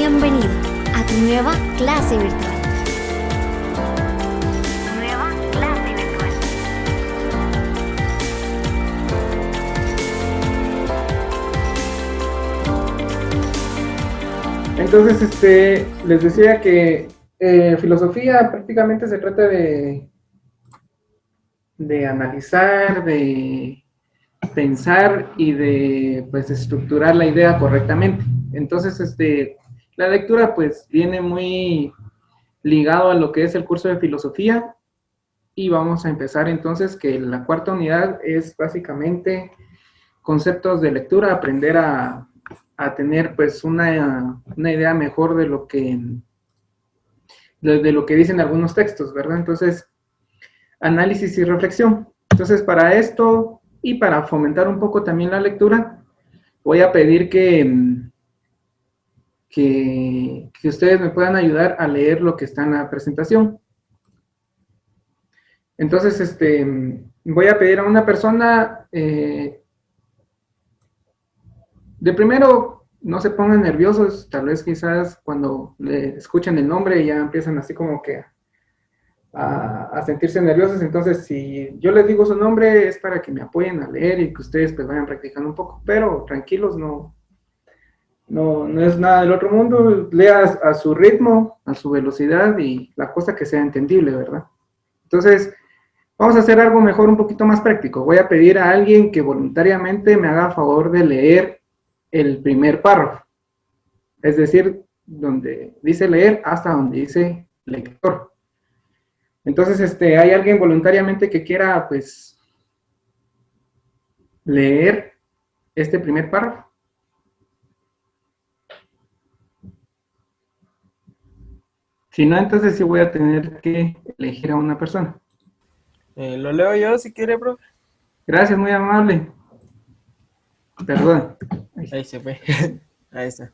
Bienvenido a tu nueva clase virtual. Nueva clase virtual. Entonces, les decía que filosofía prácticamente se trata de analizar, de pensar y de pues estructurar la idea correctamente. Entonces, la lectura pues viene muy ligado a lo que es el curso de filosofía y vamos a empezar entonces que la cuarta unidad es básicamente conceptos de lectura, aprender a tener pues una idea mejor de lo que dicen algunos textos, ¿verdad? Entonces, análisis y reflexión. Entonces, para esto y para fomentar un poco también la lectura, voy a pedir que ustedes me puedan ayudar a leer lo que está en la presentación. Entonces, voy a pedir a una persona, de primero, no se pongan nerviosos, tal vez quizás cuando le escuchen el nombre ya empiezan así como que a sentirse nerviosos. Entonces, si yo les digo su nombre es para que me apoyen a leer y que ustedes pues vayan practicando un poco, pero tranquilos, no es nada del otro mundo. Leas a su ritmo, a su velocidad y la cosa que sea entendible, ¿verdad? Entonces, vamos a hacer algo mejor, un poquito más práctico. Voy a pedir a alguien que voluntariamente me haga favor de leer el primer párrafo, es decir, donde dice leer hasta donde dice lector. Entonces, ¿hay alguien voluntariamente que quiera, pues, leer este primer párrafo? Si no, entonces sí voy a tener que elegir a una persona. Lo leo yo si quiere, bro. Gracias, muy amable. Perdón. Ahí se fue. Ahí está.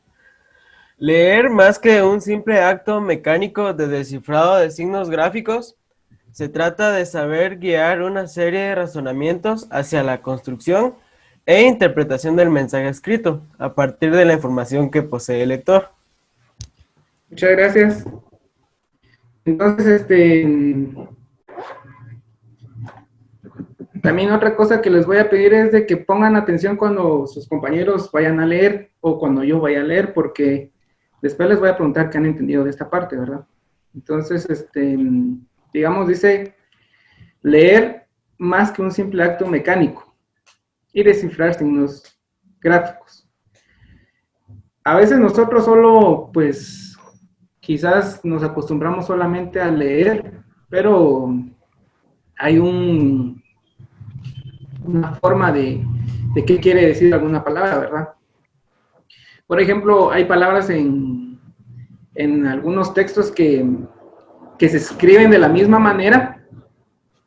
Leer, más que un simple acto mecánico de descifrado de signos gráficos, se trata de saber guiar una serie de razonamientos hacia la construcción e interpretación del mensaje escrito, a partir de la información que posee el lector. Muchas gracias. Entonces, también otra cosa que les voy a pedir es de que pongan atención cuando sus compañeros vayan a leer o cuando yo vaya a leer, porque después les voy a preguntar qué han entendido de esta parte, ¿verdad? Entonces, digamos, dice leer más que un simple acto mecánico y descifrar signos gráficos. A veces nosotros solo, pues, quizás nos acostumbramos solamente a leer, pero hay una forma de qué quiere decir alguna palabra, ¿verdad? Por ejemplo, hay palabras en algunos textos que se escriben de la misma manera,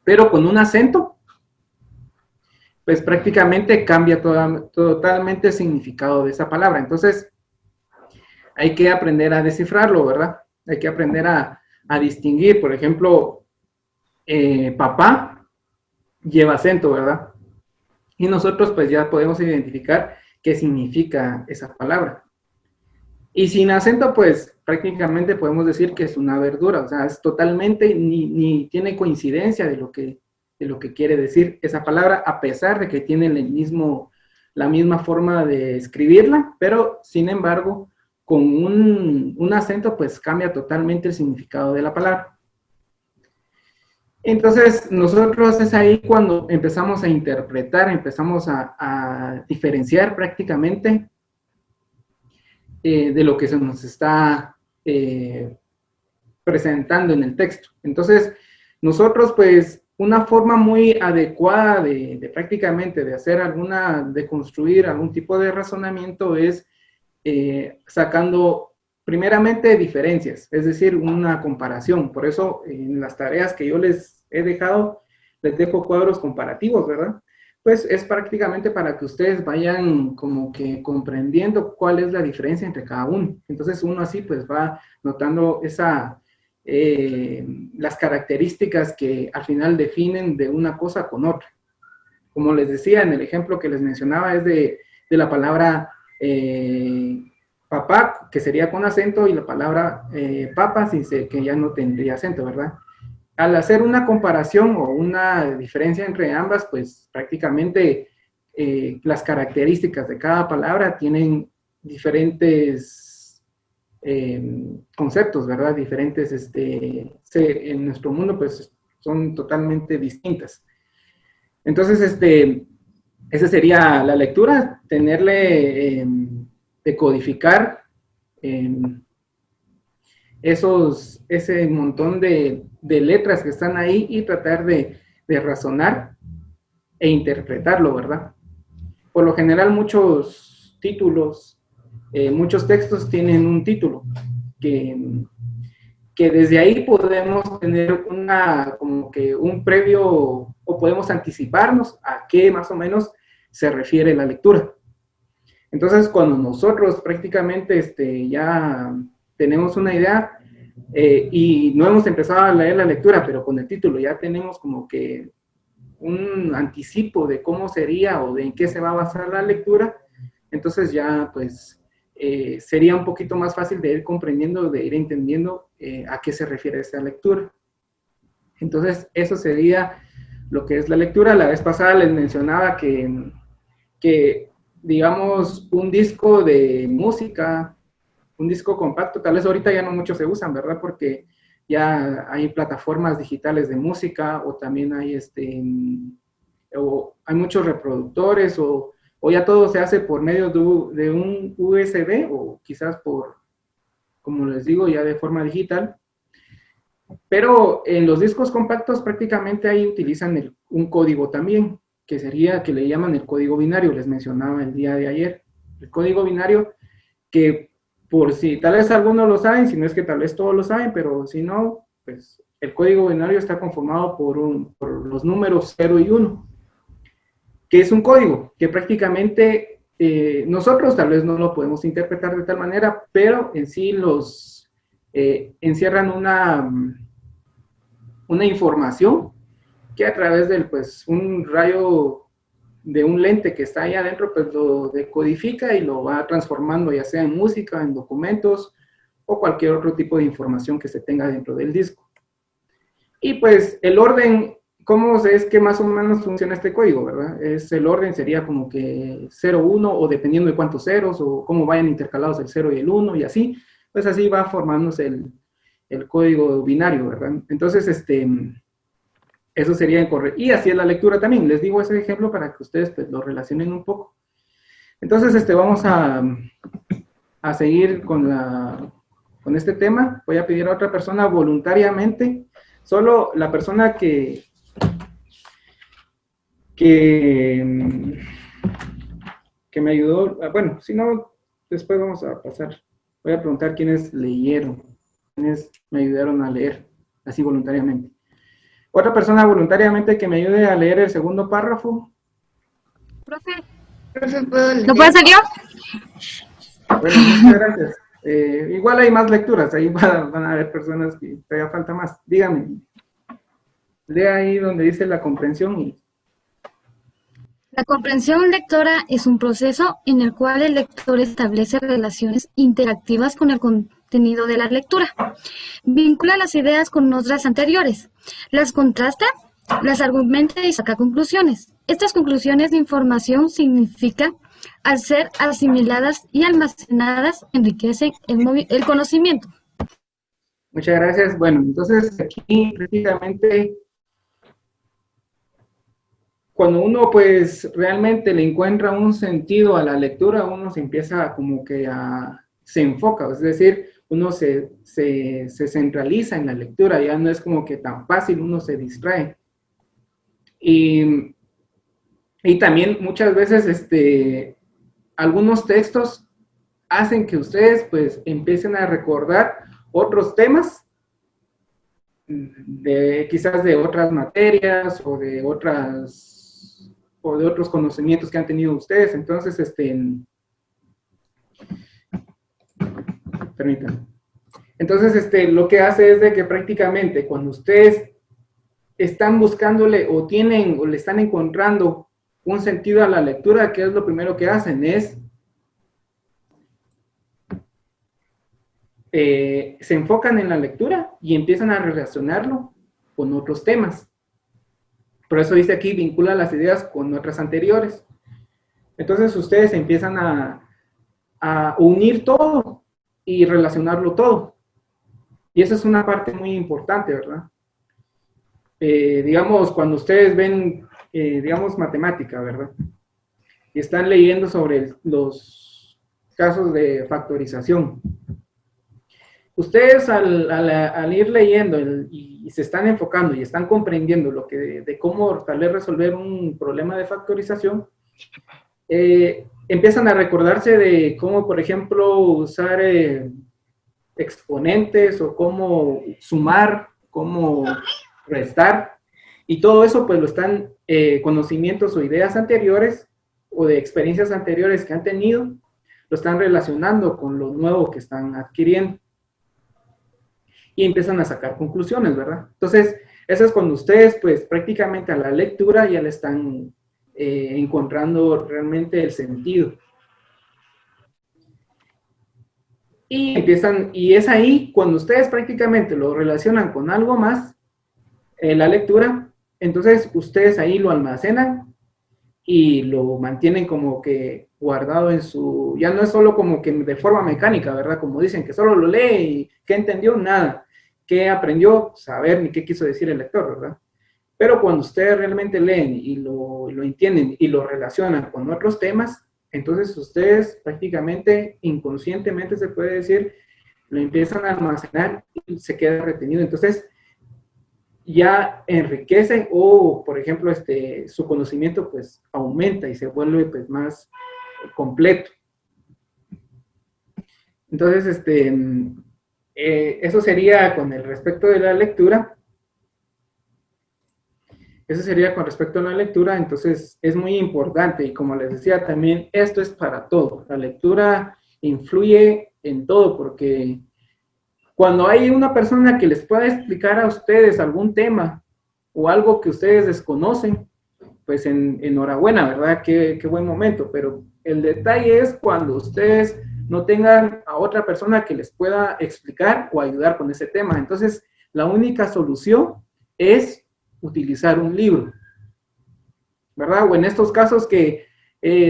pero con un acento, pues prácticamente cambia totalmente el significado de esa palabra. Entonces, hay que aprender a descifrarlo, ¿verdad? Hay que aprender a distinguir. Por ejemplo, papá lleva acento, ¿verdad? Y nosotros pues ya podemos identificar qué significa esa palabra. Y sin acento, pues prácticamente podemos decir que es una verdura, o sea, es totalmente, ni tiene coincidencia de lo que quiere decir esa palabra, a pesar de que tiene la misma forma de escribirla, pero sin embargo, con un acento, pues cambia totalmente el significado de la palabra. Entonces, nosotros es ahí cuando empezamos a interpretar, empezamos a diferenciar prácticamente de lo que se nos está presentando en el texto. Entonces, nosotros, pues, una forma muy adecuada de prácticamente de hacer de construir algún tipo de razonamiento es sacando primeramente diferencias, es decir, una comparación. Por eso, en las tareas que yo les he dejado, les dejo cuadros comparativos, ¿verdad? Pues es prácticamente para que ustedes vayan como que comprendiendo cuál es la diferencia entre cada uno. Entonces uno así pues va notando las características que al final definen de una cosa con otra. Como les decía en el ejemplo que les mencionaba, es de la palabra papá. papá, que sería con acento, y la palabra papa, que ya no tendría acento, ¿verdad? Al hacer una comparación o una diferencia entre ambas, pues prácticamente las características de cada palabra tienen diferentes conceptos, ¿verdad? Diferentes, en nuestro mundo, pues son totalmente distintas. Entonces, esa sería la lectura, tenerle, decodificar ese montón de letras que están ahí y tratar de razonar e interpretarlo, ¿verdad? Por lo general, muchos títulos, muchos textos tienen un título que desde ahí podemos tener como que un previo, o podemos anticiparnos a qué más o menos se refiere la lectura. Entonces, cuando nosotros prácticamente ya tenemos una idea y no hemos empezado a leer la lectura, pero con el título ya tenemos como que un anticipo de cómo sería o de en qué se va a basar la lectura, entonces ya pues sería un poquito más fácil de ir comprendiendo, de ir entendiendo a qué se refiere esa lectura. Entonces, eso sería lo que es la lectura. La vez pasada les mencionaba que digamos, un disco de música, un disco compacto, tal vez ahorita ya no muchos se usan, ¿verdad? Porque ya hay plataformas digitales de música, o también hay, o hay muchos reproductores, o ya todo se hace por medio de un USB, o quizás como les digo, ya de forma digital. Pero en los discos compactos prácticamente ahí utilizan un código también, que sería, que le llaman el código binario, les mencionaba el día de ayer. El código binario que, por si tal vez algunos lo saben, si no es que tal vez todos lo saben, pero si no, pues el código binario está conformado por los números 0 y 1, que es un código que prácticamente nosotros tal vez no lo podemos interpretar de tal manera, pero en sí encierran una información que a través del, pues, un rayo de un lente que está ahí adentro, pues lo decodifica y lo va transformando, ya sea en música, en documentos, o cualquier otro tipo de información que se tenga dentro del disco. Y pues el orden, ¿cómo es que más o menos funciona este código, verdad? El orden sería como que 0, 1, o dependiendo de cuántos ceros, o cómo vayan intercalados el 0 y el 1, y así, pues así va formándose el código binario, ¿verdad? Entonces, eso sería incorrecto. Y así es la lectura también. Les digo ese ejemplo para que ustedes pues, lo relacionen un poco. Entonces, vamos a seguir con este tema. Voy a pedir a otra persona voluntariamente. Solo la persona que me ayudó. Bueno, si no, después vamos a pasar. Voy a preguntar quiénes leyeron, quiénes me ayudaron a leer, así voluntariamente. Otra persona voluntariamente que me ayude a leer el segundo párrafo. Profe, ¿puedo leer? ¿no puedo ser yo? Bueno, muchas gracias. Igual hay más lecturas, ahí van a haber personas que todavía falta más. Dígame. Lea ahí donde dice la comprensión y... La comprensión lectora es un proceso en el cual el lector establece relaciones interactivas con el contenido de la lectura. Vincula las ideas con otras anteriores, las contrasta, las argumenta y saca conclusiones. Estas conclusiones de información significa, al ser asimiladas y almacenadas, enriquecen el conocimiento. Muchas gracias. Bueno, entonces aquí prácticamente cuando uno pues realmente le encuentra un sentido a la lectura, uno se empieza como que se enfoca, es decir, uno se centraliza en la lectura, ya no es como que tan fácil, uno se distrae. Y también muchas veces algunos textos hacen que ustedes pues empiecen a recordar otros temas, quizás de otras materias o de otros conocimientos que han tenido ustedes. Entonces, permítanme. Entonces, lo que hace es de que prácticamente cuando ustedes están buscándole o le están encontrando un sentido a la lectura, ¿qué es lo primero que hacen? Es se enfocan en la lectura y empiezan a relacionarlo con otros temas. Por eso dice aquí, vincula las ideas con otras anteriores. Entonces ustedes empiezan a unir todo y relacionarlo todo. Y esa es una parte muy importante, ¿verdad? Digamos, cuando ustedes ven, digamos, matemática, ¿verdad? Y están leyendo sobre los casos de factorización. Ustedes al ir leyendo y se están enfocando y están comprendiendo de cómo tal vez resolver un problema de factorización, empiezan a recordarse de cómo, por ejemplo, usar exponentes o cómo sumar, cómo restar, y todo eso pues lo están, conocimientos o ideas anteriores o de experiencias anteriores que han tenido, lo están relacionando con lo nuevo que están adquiriendo. Y empiezan a sacar conclusiones, ¿verdad? Entonces, eso es cuando ustedes pues prácticamente a la lectura ya le están encontrando realmente el sentido. Y es ahí cuando ustedes prácticamente lo relacionan con algo más, la lectura, entonces ustedes ahí lo almacenan y lo mantienen como que guardado en su, ya no es solo como que de forma mecánica, ¿verdad? Como dicen, que solo lo lee y ¿qué entendió? Nada. ¿Qué aprendió? Saber ni qué quiso decir el lector, ¿verdad? Pero cuando ustedes realmente leen y lo entienden y lo relacionan con otros temas, entonces ustedes prácticamente inconscientemente, se puede decir, lo empiezan a almacenar y se queda retenido. Entonces ya enriquecen o, por ejemplo, su conocimiento pues aumenta y se vuelve pues más completo. Entonces, eso sería con el respecto de la lectura. Eso sería con respecto a la lectura. Entonces es muy importante y como les decía también, esto es para todo. La lectura influye en todo porque cuando hay una persona que les pueda explicar a ustedes algún tema o algo que ustedes desconocen, pues enhorabuena, ¿verdad? Qué buen momento, pero el detalle es cuando ustedes no tengan a otra persona que les pueda explicar o ayudar con ese tema. Entonces, la única solución es utilizar un libro, ¿verdad? O en estos casos que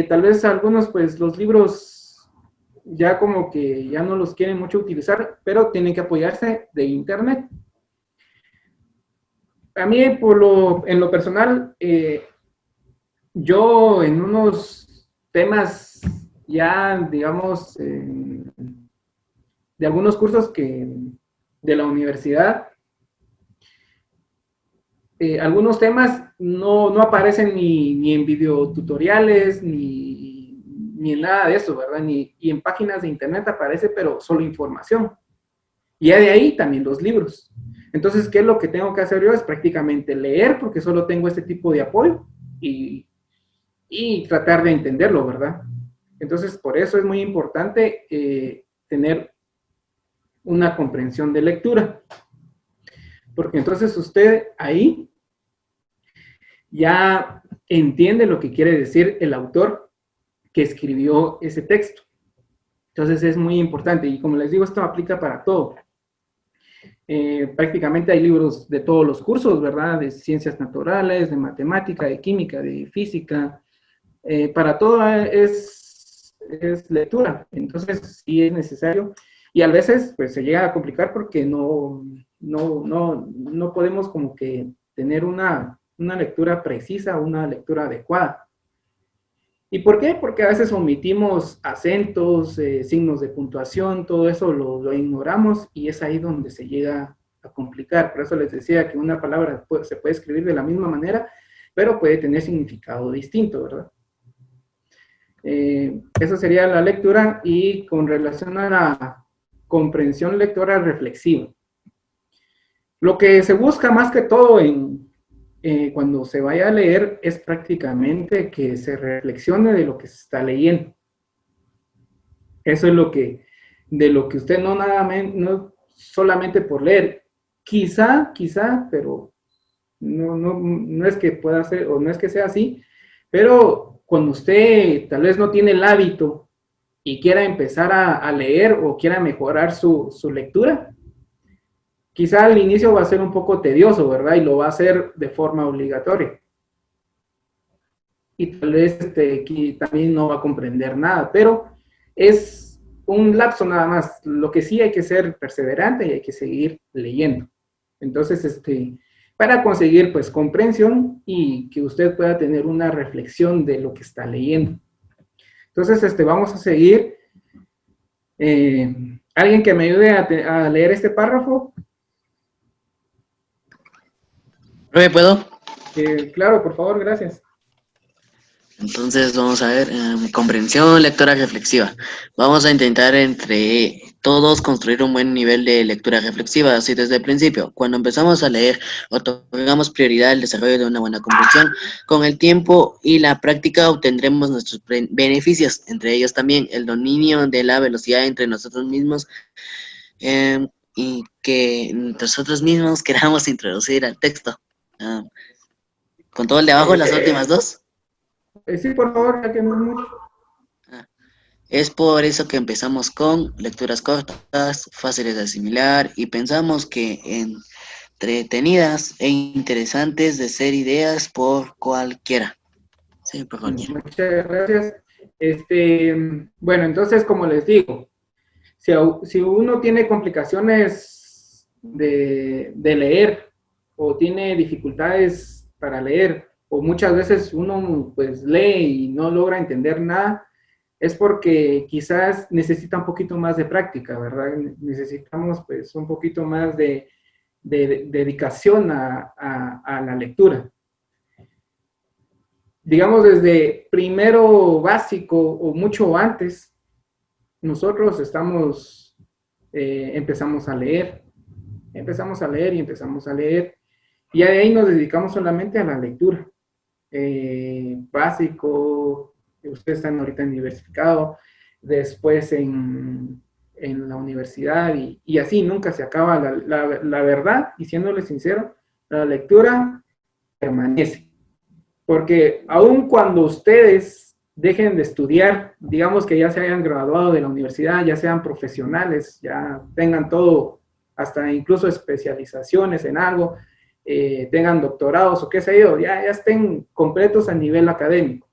tal vez algunos, pues los libros ya como que ya no los quieren mucho utilizar, pero tienen que apoyarse de internet. A mí, en lo personal, yo en unos temas ya, digamos, de algunos cursos de la universidad, algunos temas no aparecen ni en videotutoriales, ni en nada de eso, ¿verdad? Y en páginas de internet aparece, pero solo información. Y ya de ahí también los libros. Entonces, ¿qué es lo que tengo que hacer yo? Es prácticamente leer, porque solo tengo este tipo de apoyo, y tratar de entenderlo, ¿verdad? Entonces, por eso es muy importante tener una comprensión de lectura. Porque entonces usted ahí ya entiende lo que quiere decir el autor que escribió ese texto. Entonces es muy importante y como les digo, esto aplica para todo. Prácticamente hay libros de todos los cursos, ¿verdad? De ciencias naturales, de matemática, de química, de física. Para todo es lectura. Entonces sí es necesario y a veces pues se llega a complicar porque no podemos como que tener una lectura precisa, una lectura adecuada. ¿Y por qué? Porque a veces omitimos acentos, signos de puntuación, todo eso lo ignoramos y es ahí donde se llega a complicar. Por eso les decía que una palabra se puede escribir de la misma manera, pero puede tener significado distinto, ¿verdad? Eso sería la lectura y con relación a la comprensión lectora reflexiva. Lo que se busca más que todo cuando se vaya a leer es prácticamente que se reflexione de lo que se está leyendo. Eso es de lo que usted no solamente por leer, quizá, pero no es que pueda ser o no es que sea así, pero cuando usted tal vez no tiene el hábito y quiera empezar a leer o quiera mejorar su lectura, quizá al inicio va a ser un poco tedioso, ¿verdad? Y lo va a hacer de forma obligatoria. Y tal vez aquí también no va a comprender nada, pero es un lapso nada más. Lo que sí hay que ser perseverante y hay que seguir leyendo. Entonces, para conseguir pues comprensión y que usted pueda tener una reflexión de lo que está leyendo. Entonces, vamos a seguir. ¿Alguien que me ayude a leer este párrafo? ¿Profe, puedo? Claro, por favor, gracias. Entonces vamos a ver, comprensión lectora reflexiva. Vamos a intentar entre todos construir un buen nivel de lectura reflexiva, así desde el principio. Cuando empezamos a leer, otorgamos prioridad al desarrollo de una buena comprensión. Con el tiempo y la práctica obtendremos nuestros beneficios, entre ellos también el dominio de la velocidad entre nosotros mismos y que nosotros mismos queramos introducir al texto. Con todo el de abajo, las últimas dos. Sí, por favor, ya que no es mucho. Es por eso que empezamos con lecturas cortas, fáciles de asimilar y pensamos que entretenidas e interesantes de ser ideas por cualquiera. Sí, por cualquiera. Muchas gracias. Bueno, entonces, como les digo, si uno tiene complicaciones de leer o tiene dificultades para leer, o muchas veces uno pues lee y no logra entender nada, es porque quizás necesita un poquito más de práctica, ¿verdad? Necesitamos pues un poquito más de dedicación a la lectura. Digamos, desde primero básico o mucho antes, nosotros empezamos a leer y empezamos a leer, y de ahí nos dedicamos solamente a la lectura. Básico, ustedes están ahorita en diversificado, después en la universidad, y así nunca se acaba. La verdad, y siéndole sincero, la lectura permanece, porque aun cuando ustedes dejen de estudiar, digamos que ya se hayan graduado de la universidad, ya sean profesionales, ya tengan todo, hasta incluso especializaciones en algo, tengan doctorados o qué sé yo, ya estén completos a nivel académico.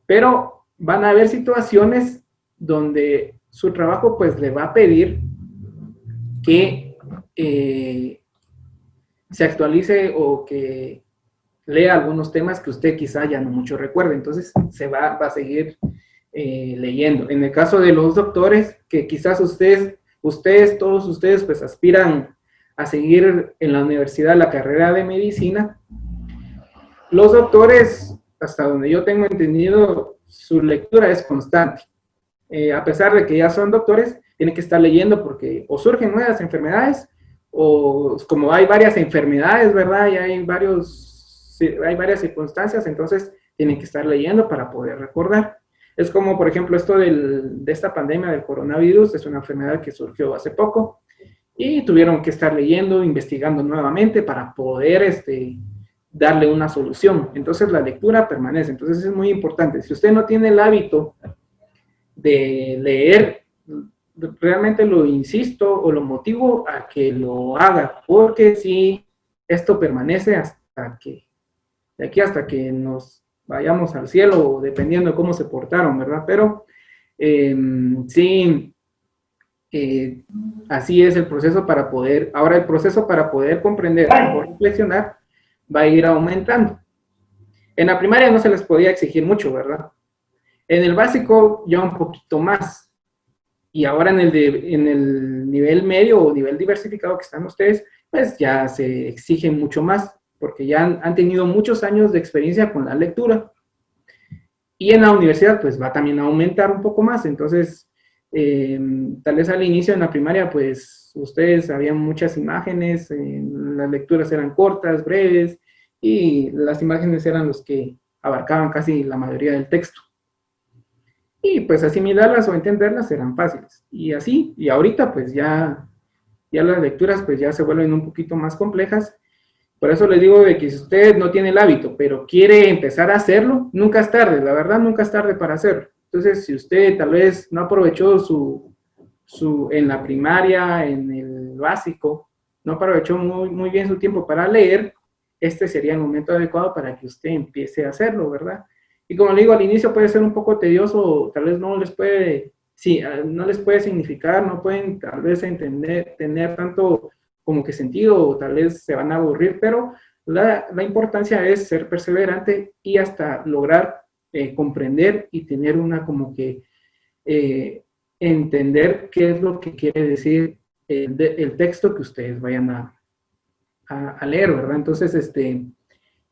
Pero van a haber situaciones donde su trabajo pues le va a pedir que se actualice o que lea algunos temas que usted quizá ya no mucho recuerde. Entonces va a seguir leyendo. En el caso de los doctores, que quizás todos ustedes pues aspiran a seguir en la universidad la carrera de medicina, los doctores, hasta donde yo tengo entendido, su lectura es constante. A pesar de que ya son doctores, tienen que estar leyendo porque o surgen nuevas enfermedades, o como hay varias enfermedades, ¿verdad? Y hay varias circunstancias, entonces tienen que estar leyendo para poder recordar. Es como, por ejemplo, esto de esta pandemia del coronavirus, es una enfermedad que surgió hace poco, y tuvieron que estar leyendo, investigando nuevamente para poder darle una solución. Entonces la lectura permanece. Entonces es muy importante. Si usted no tiene el hábito de leer, realmente lo insisto o lo motivo a que lo haga, porque si esto permanece de aquí hasta que nos vayamos al cielo, dependiendo de cómo se portaron, ¿verdad? Pero sí, así es el proceso para poder, ahora el proceso para poder comprender o reflexionar va a ir aumentando. En la primaria no se les podía exigir mucho, ¿verdad? En el básico ya un poquito más. Y ahora en el nivel medio o nivel diversificado que están ustedes, pues ya se exige mucho más, porque ya han tenido muchos años de experiencia con la lectura. Y en la universidad, pues va también a aumentar un poco más. Entonces, tal vez al inicio en la primaria, pues ustedes habían muchas imágenes, las lecturas eran cortas, breves, y las imágenes eran los que abarcaban casi la mayoría del texto. Y pues asimilarlas o entenderlas eran fáciles. Y así, y ahorita pues ya las lecturas pues ya se vuelven un poquito más complejas. Por eso les digo de que si usted no tiene el hábito, pero quiere empezar a hacerlo, nunca es tarde, la verdad nunca es tarde para hacerlo. Entonces, si usted tal vez no aprovechó en la primaria, en el básico, no aprovechó muy bien su tiempo para leer, este sería el momento adecuado para que usted empiece a hacerlo, ¿verdad? Y como le digo, al inicio puede ser un poco tedioso, tal vez no les puede, sí, no les puede significar, no pueden tal vez tener tanto como que sentido, o tal vez se van a aburrir, pero la importancia es ser perseverante y hasta lograr comprender y tener una como que entender qué es lo que quiere decir el texto que ustedes vayan a leer, ¿verdad? Entonces,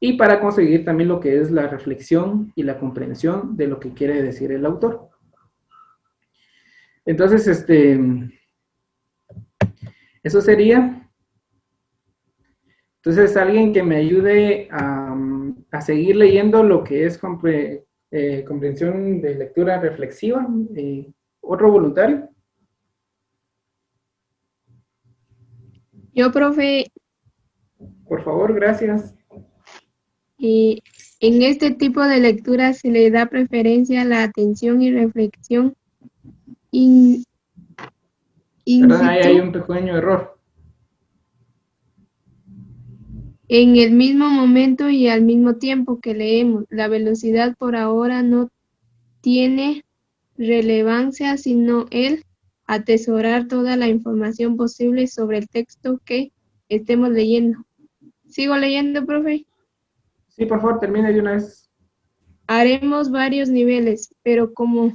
y para conseguir también lo que es la reflexión y la comprensión de lo que quiere decir el autor. Entonces, eso sería. Entonces, alguien que me ayude a seguir leyendo lo que es comprensión de lectura reflexiva. ¿Otro voluntario? Yo, profe, Por favor, gracias. en este tipo de lectura se le da preferencia a la atención y reflexión in Perdón, ahí hay situ un pequeño error. en el mismo momento y al mismo tiempo que leemos. La velocidad por ahora no tiene relevancia, sino el atesorar toda la información posible sobre el texto que estemos leyendo. ¿Sigo leyendo, profe? Sí, por favor, termine de una vez. Haremos varios niveles, pero como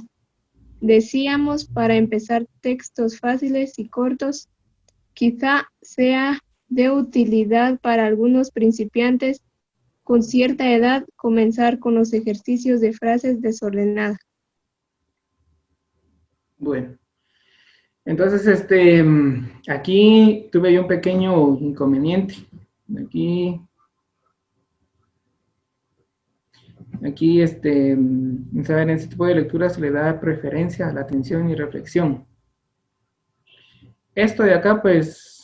decíamos, para empezar textos fáciles y cortos, quizá sea de utilidad para algunos principiantes con cierta edad comenzar con los ejercicios de frases desordenadas. Bueno, entonces, aquí tuve yo un pequeño inconveniente. Aquí, saber, en este tipo de lectura se le da preferencia a la atención y reflexión. Esto de acá, pues,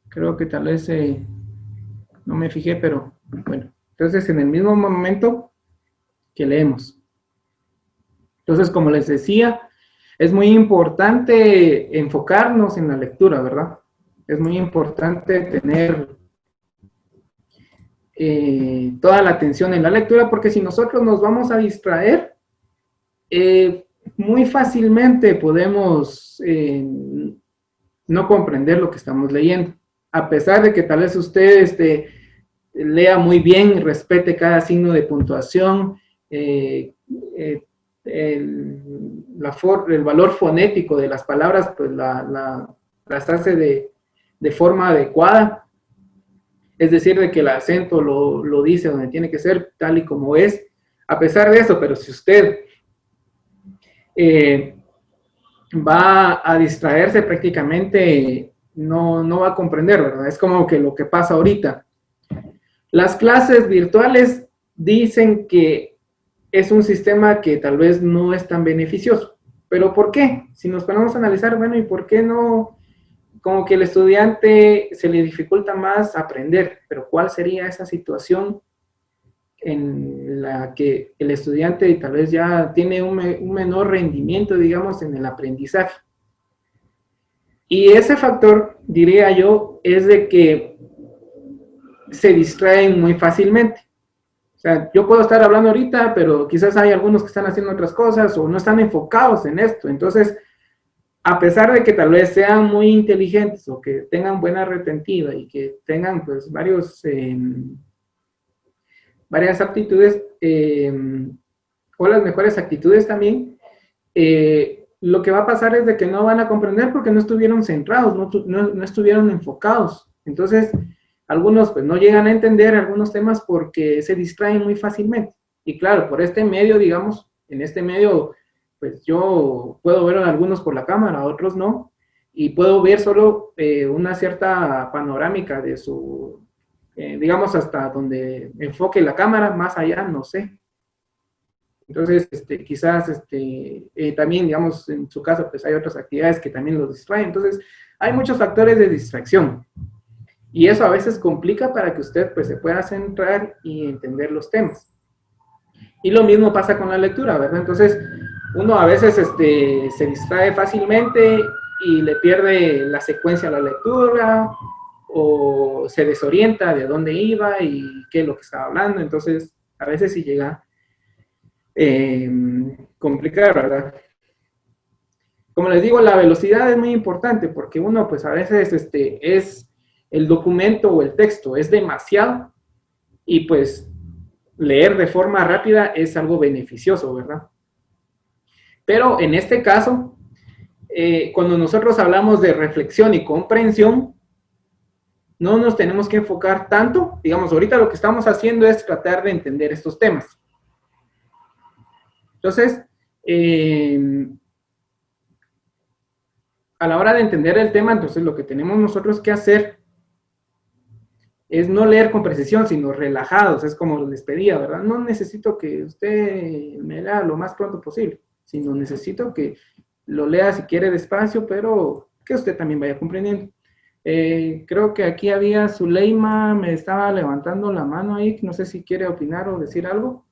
creo que tal vez no me fijé, pero bueno. Entonces, en el mismo momento que leemos. Entonces, como les decía, es muy importante enfocarnos en la lectura, ¿verdad? Es muy importante tener toda la atención en la lectura, porque si nosotros nos vamos a distraer, muy fácilmente podemos no comprender lo que estamos leyendo. A pesar de que tal vez usted lea muy bien, respete cada signo de puntuación, el valor fonético de las palabras, pues las hace de forma adecuada. Es decir, de que el acento lo dice donde tiene que ser, tal y como es. A pesar de eso, pero si usted va a distraerse, prácticamente no va a comprender, ¿verdad? Es como que lo que pasa ahorita. Las clases virtuales dicen que es un sistema que tal vez no es tan beneficioso. ¿Pero por qué? Si nos ponemos a analizar, bueno, ¿y por qué no? Como que el estudiante se le dificulta más aprender, pero ¿cuál sería esa situación en la que el estudiante tal vez ya tiene un menor rendimiento, digamos, en el aprendizaje? Y ese factor, diría yo, es de que se distraen muy fácilmente. O sea, yo puedo estar hablando ahorita, pero quizás hay algunos que están haciendo otras cosas o no están enfocados en esto. Entonces, a pesar de que tal vez sean muy inteligentes o que tengan buena retentiva y que tengan pues varias aptitudes o las mejores actitudes también, lo que va a pasar es de que no van a comprender porque no estuvieron centrados, no estuvieron enfocados. Entonces, algunos pues no llegan a entender algunos temas porque se distraen muy fácilmente. Y claro, por este medio, digamos, en este medio, pues yo puedo ver a algunos por la cámara, a otros no, y puedo ver solo una cierta panorámica de su, digamos, hasta donde enfoque la cámara, más allá, no sé. Entonces, quizás también, digamos, en su caso, pues hay otras actividades que también los distraen. Entonces, hay muchos factores de distracción. Y eso a veces complica para que usted pues se pueda centrar y entender los temas. Y lo mismo pasa con la lectura, ¿verdad? Entonces, uno a veces se distrae fácilmente y le pierde la secuencia a la lectura, o se desorienta de dónde iba y qué es lo que estaba hablando. Entonces, a veces sí llega complicar, ¿verdad? Como les digo, la velocidad es muy importante porque uno, pues a veces es el documento o el texto es demasiado y pues leer de forma rápida es algo beneficioso, ¿verdad? Pero en este caso, cuando nosotros hablamos de reflexión y comprensión, no nos tenemos que enfocar tanto. Digamos, ahorita lo que estamos haciendo es tratar de entender estos temas. Entonces, a la hora de entender el tema, entonces lo que tenemos nosotros que hacer es no leer con precisión, sino relajados, es como les pedía, ¿verdad? No necesito que usted me lea lo más pronto posible, sino necesito que lo lea si quiere despacio, pero que usted también vaya comprendiendo. Creo que aquí había Zuleima, me estaba levantando la mano ahí, no sé si quiere opinar o decir algo.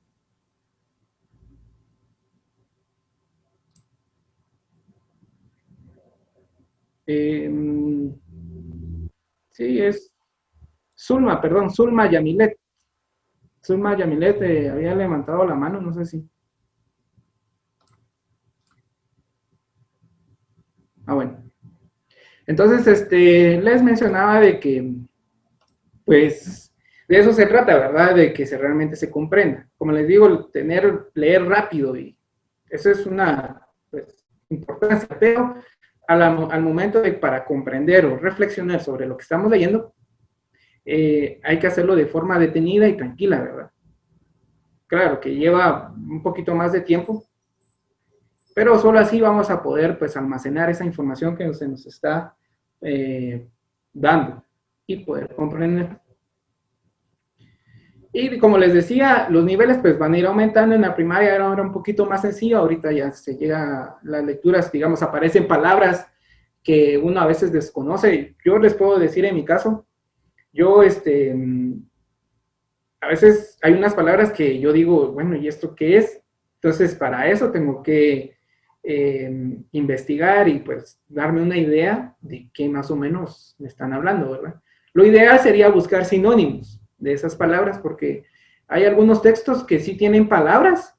Sí, es Zulma, perdón, Zulma Yamilet. Zulma Yamilet había levantado la mano, no sé si. Ah, bueno. Entonces, les mencionaba de que, pues, de eso se trata, ¿verdad? De que realmente se comprenda. Como les digo, leer rápido, y eso es una, pues, importancia, pero al momento de para comprender o reflexionar sobre lo que estamos leyendo, hay que hacerlo de forma detenida y tranquila, ¿verdad? Claro que lleva un poquito más de tiempo, pero solo así vamos a poder, pues, almacenar esa información que se nos está dando y poder comprender. Y como les decía, los niveles pues van a ir aumentando. En la primaria era un poquito más sencillo, ahorita ya se llega, las lecturas, digamos, aparecen palabras que uno a veces desconoce. Yo les puedo decir en mi caso, yo a veces hay unas palabras que yo digo, bueno, ¿y esto qué es? Entonces, para eso tengo que investigar y pues darme una idea de qué más o menos me están hablando, ¿verdad? Lo ideal sería buscar sinónimos de esas palabras, porque hay algunos textos que sí tienen palabras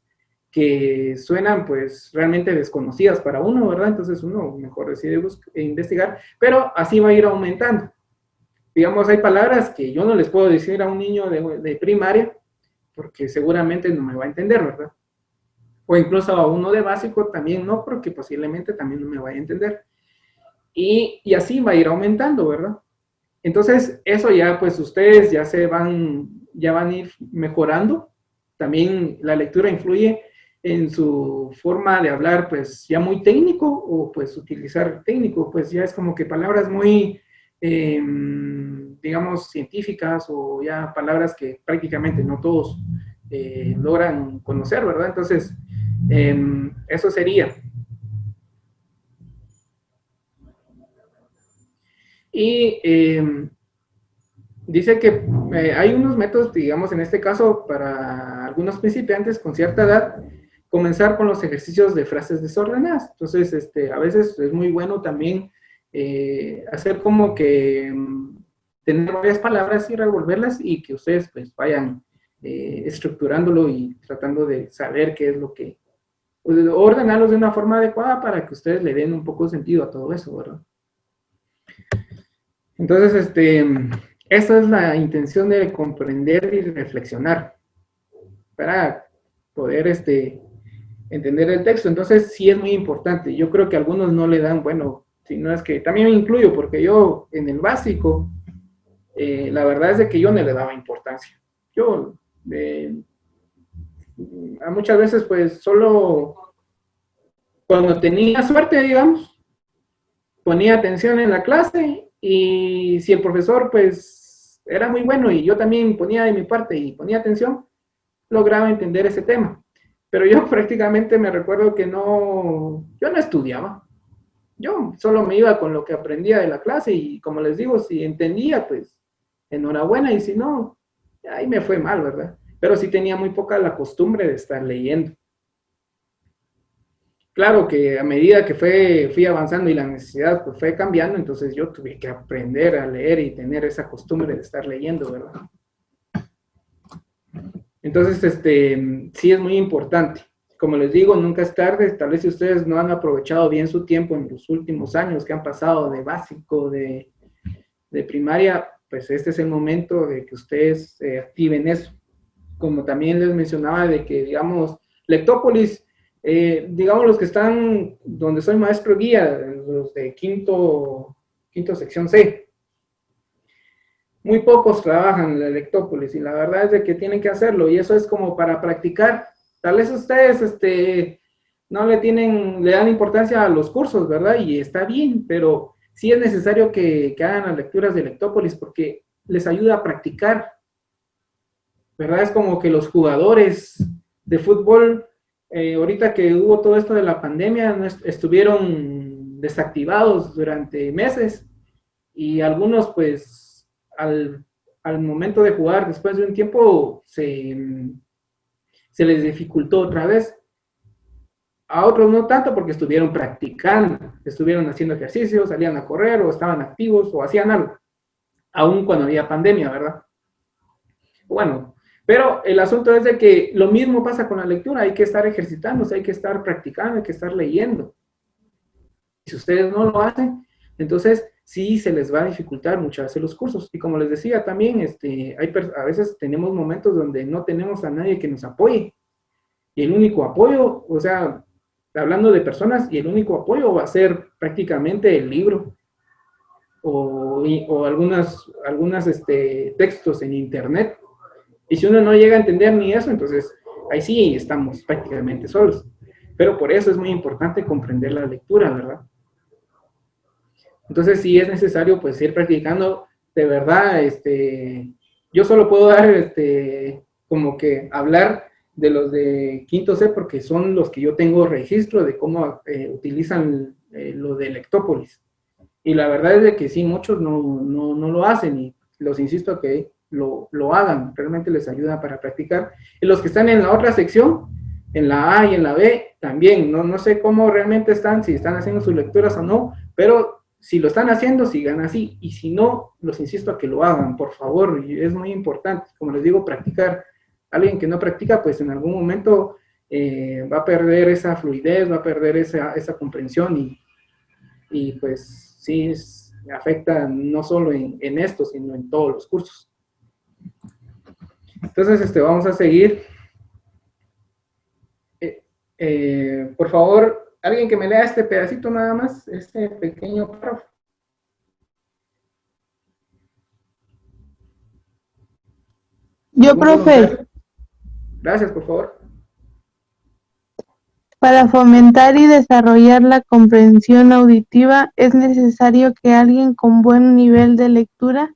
que suenan pues realmente desconocidas para uno, ¿verdad? Entonces uno mejor decide investigar, pero así va a ir aumentando. Digamos, hay palabras que yo no les puedo decir a un niño de primaria, porque seguramente no me va a entender, ¿verdad? O incluso a uno de básico también no, porque posiblemente también no me vaya a entender. Y así va a ir aumentando, ¿verdad? Entonces, eso ya, pues ustedes ya van a ir mejorando. También la lectura influye en su forma de hablar, pues ya muy técnico, o pues utilizar técnico, pues ya es como que palabras muy, digamos, científicas, o ya palabras que prácticamente no todos logran conocer, ¿verdad? Entonces, eso sería. Y dice que hay unos métodos, digamos, en este caso, para algunos principiantes con cierta edad, comenzar con los ejercicios de frases desordenadas. Entonces, a veces es muy bueno también hacer como que tener varias palabras y revolverlas, y que ustedes pues vayan estructurándolo y tratando de saber qué es lo que, pues, ordenarlos de una forma adecuada para que ustedes le den un poco de sentido a todo eso, ¿verdad? Entonces, esa es la intención de comprender y reflexionar para poder entender el texto. Entonces, sí es muy importante. Yo creo que algunos no le dan, bueno, si no es que también me incluyo, porque yo en el básico, la verdad es de que yo no le daba importancia. Yo, a muchas veces, pues, solo cuando tenía suerte, digamos, ponía atención en la clase, y si el profesor pues era muy bueno y yo también ponía de mi parte y ponía atención, lograba entender ese tema. Pero yo prácticamente me recuerdo que yo no estudiaba. Yo solo me iba con lo que aprendía de la clase, y como les digo, si entendía, pues enhorabuena, y si no, ahí me fue mal, ¿verdad? pero sí tenía muy poca la costumbre de estar leyendo. Claro que a medida que fui avanzando y la necesidad pues, fue cambiando, entonces yo tuve que aprender a leer y tener esa costumbre de estar leyendo, ¿verdad? Entonces, sí es muy importante. Como les digo, nunca es tarde. Tal vez si ustedes no han aprovechado bien su tiempo en los últimos años que han pasado de básico, de primaria, pues este es el momento de que ustedes activen eso. Como también les mencionaba de que, digamos, Lectópolis, digamos los que están donde soy maestro guía, los de quinto sección C, muy pocos trabajan en la Lectópolis y la verdad es de que tienen que hacerlo y eso es como para practicar. Tal vez ustedes no le dan importancia a los cursos, ¿verdad? Y está bien, pero sí es necesario que hagan las lecturas de Lectópolis porque les ayuda a practicar, ¿verdad? Es como que los jugadores de fútbol, ahorita que hubo todo esto de la pandemia, estuvieron desactivados durante meses y algunos pues al momento de jugar después de un tiempo se les dificultó otra vez. A otros no tanto porque estuvieron practicando, estuvieron haciendo ejercicios, salían a correr o estaban activos o hacían algo, aún cuando había pandemia, ¿verdad? Bueno, pero el asunto es de que lo mismo pasa con la lectura, hay que estar ejercitándose, hay que estar practicando, hay que estar leyendo. Si ustedes no lo hacen, entonces sí se les va a dificultar mucho hacer los cursos. Y como les decía también, a veces tenemos momentos donde no tenemos a nadie que nos apoye. Y el único apoyo, o sea, hablando de personas, y el único apoyo va a ser prácticamente el libro o algunas textos en internet. Y si uno no llega a entender ni eso, entonces ahí sí estamos prácticamente solos. Pero por eso es muy importante comprender la lectura, ¿verdad? Entonces sí es necesario pues ir practicando. De verdad, yo solo puedo dar como que hablar de los de quinto C porque son los que yo tengo registro de cómo utilizan lo de Lectópolis. Y la verdad es de que sí, muchos no lo hacen y los insisto a que lo hagan, realmente les ayuda para practicar. Y los que están en la otra sección, en la A y en la B, también, no sé cómo realmente están, si están haciendo sus lecturas o no, pero si lo están haciendo, sigan así, y si no, los insisto a que lo hagan, por favor, y es muy importante, como les digo, practicar. Alguien que no practica, pues en algún momento va a perder esa fluidez, va a perder esa comprensión, y pues sí, afecta no solo en esto, sino en todos los cursos. Entonces, vamos a seguir. Por favor, alguien que me lea este pedacito nada más, este pequeño párrafo. Yo, profe. Gracias, por favor. Para fomentar y desarrollar la comprensión auditiva, es necesario que alguien con buen nivel de lectura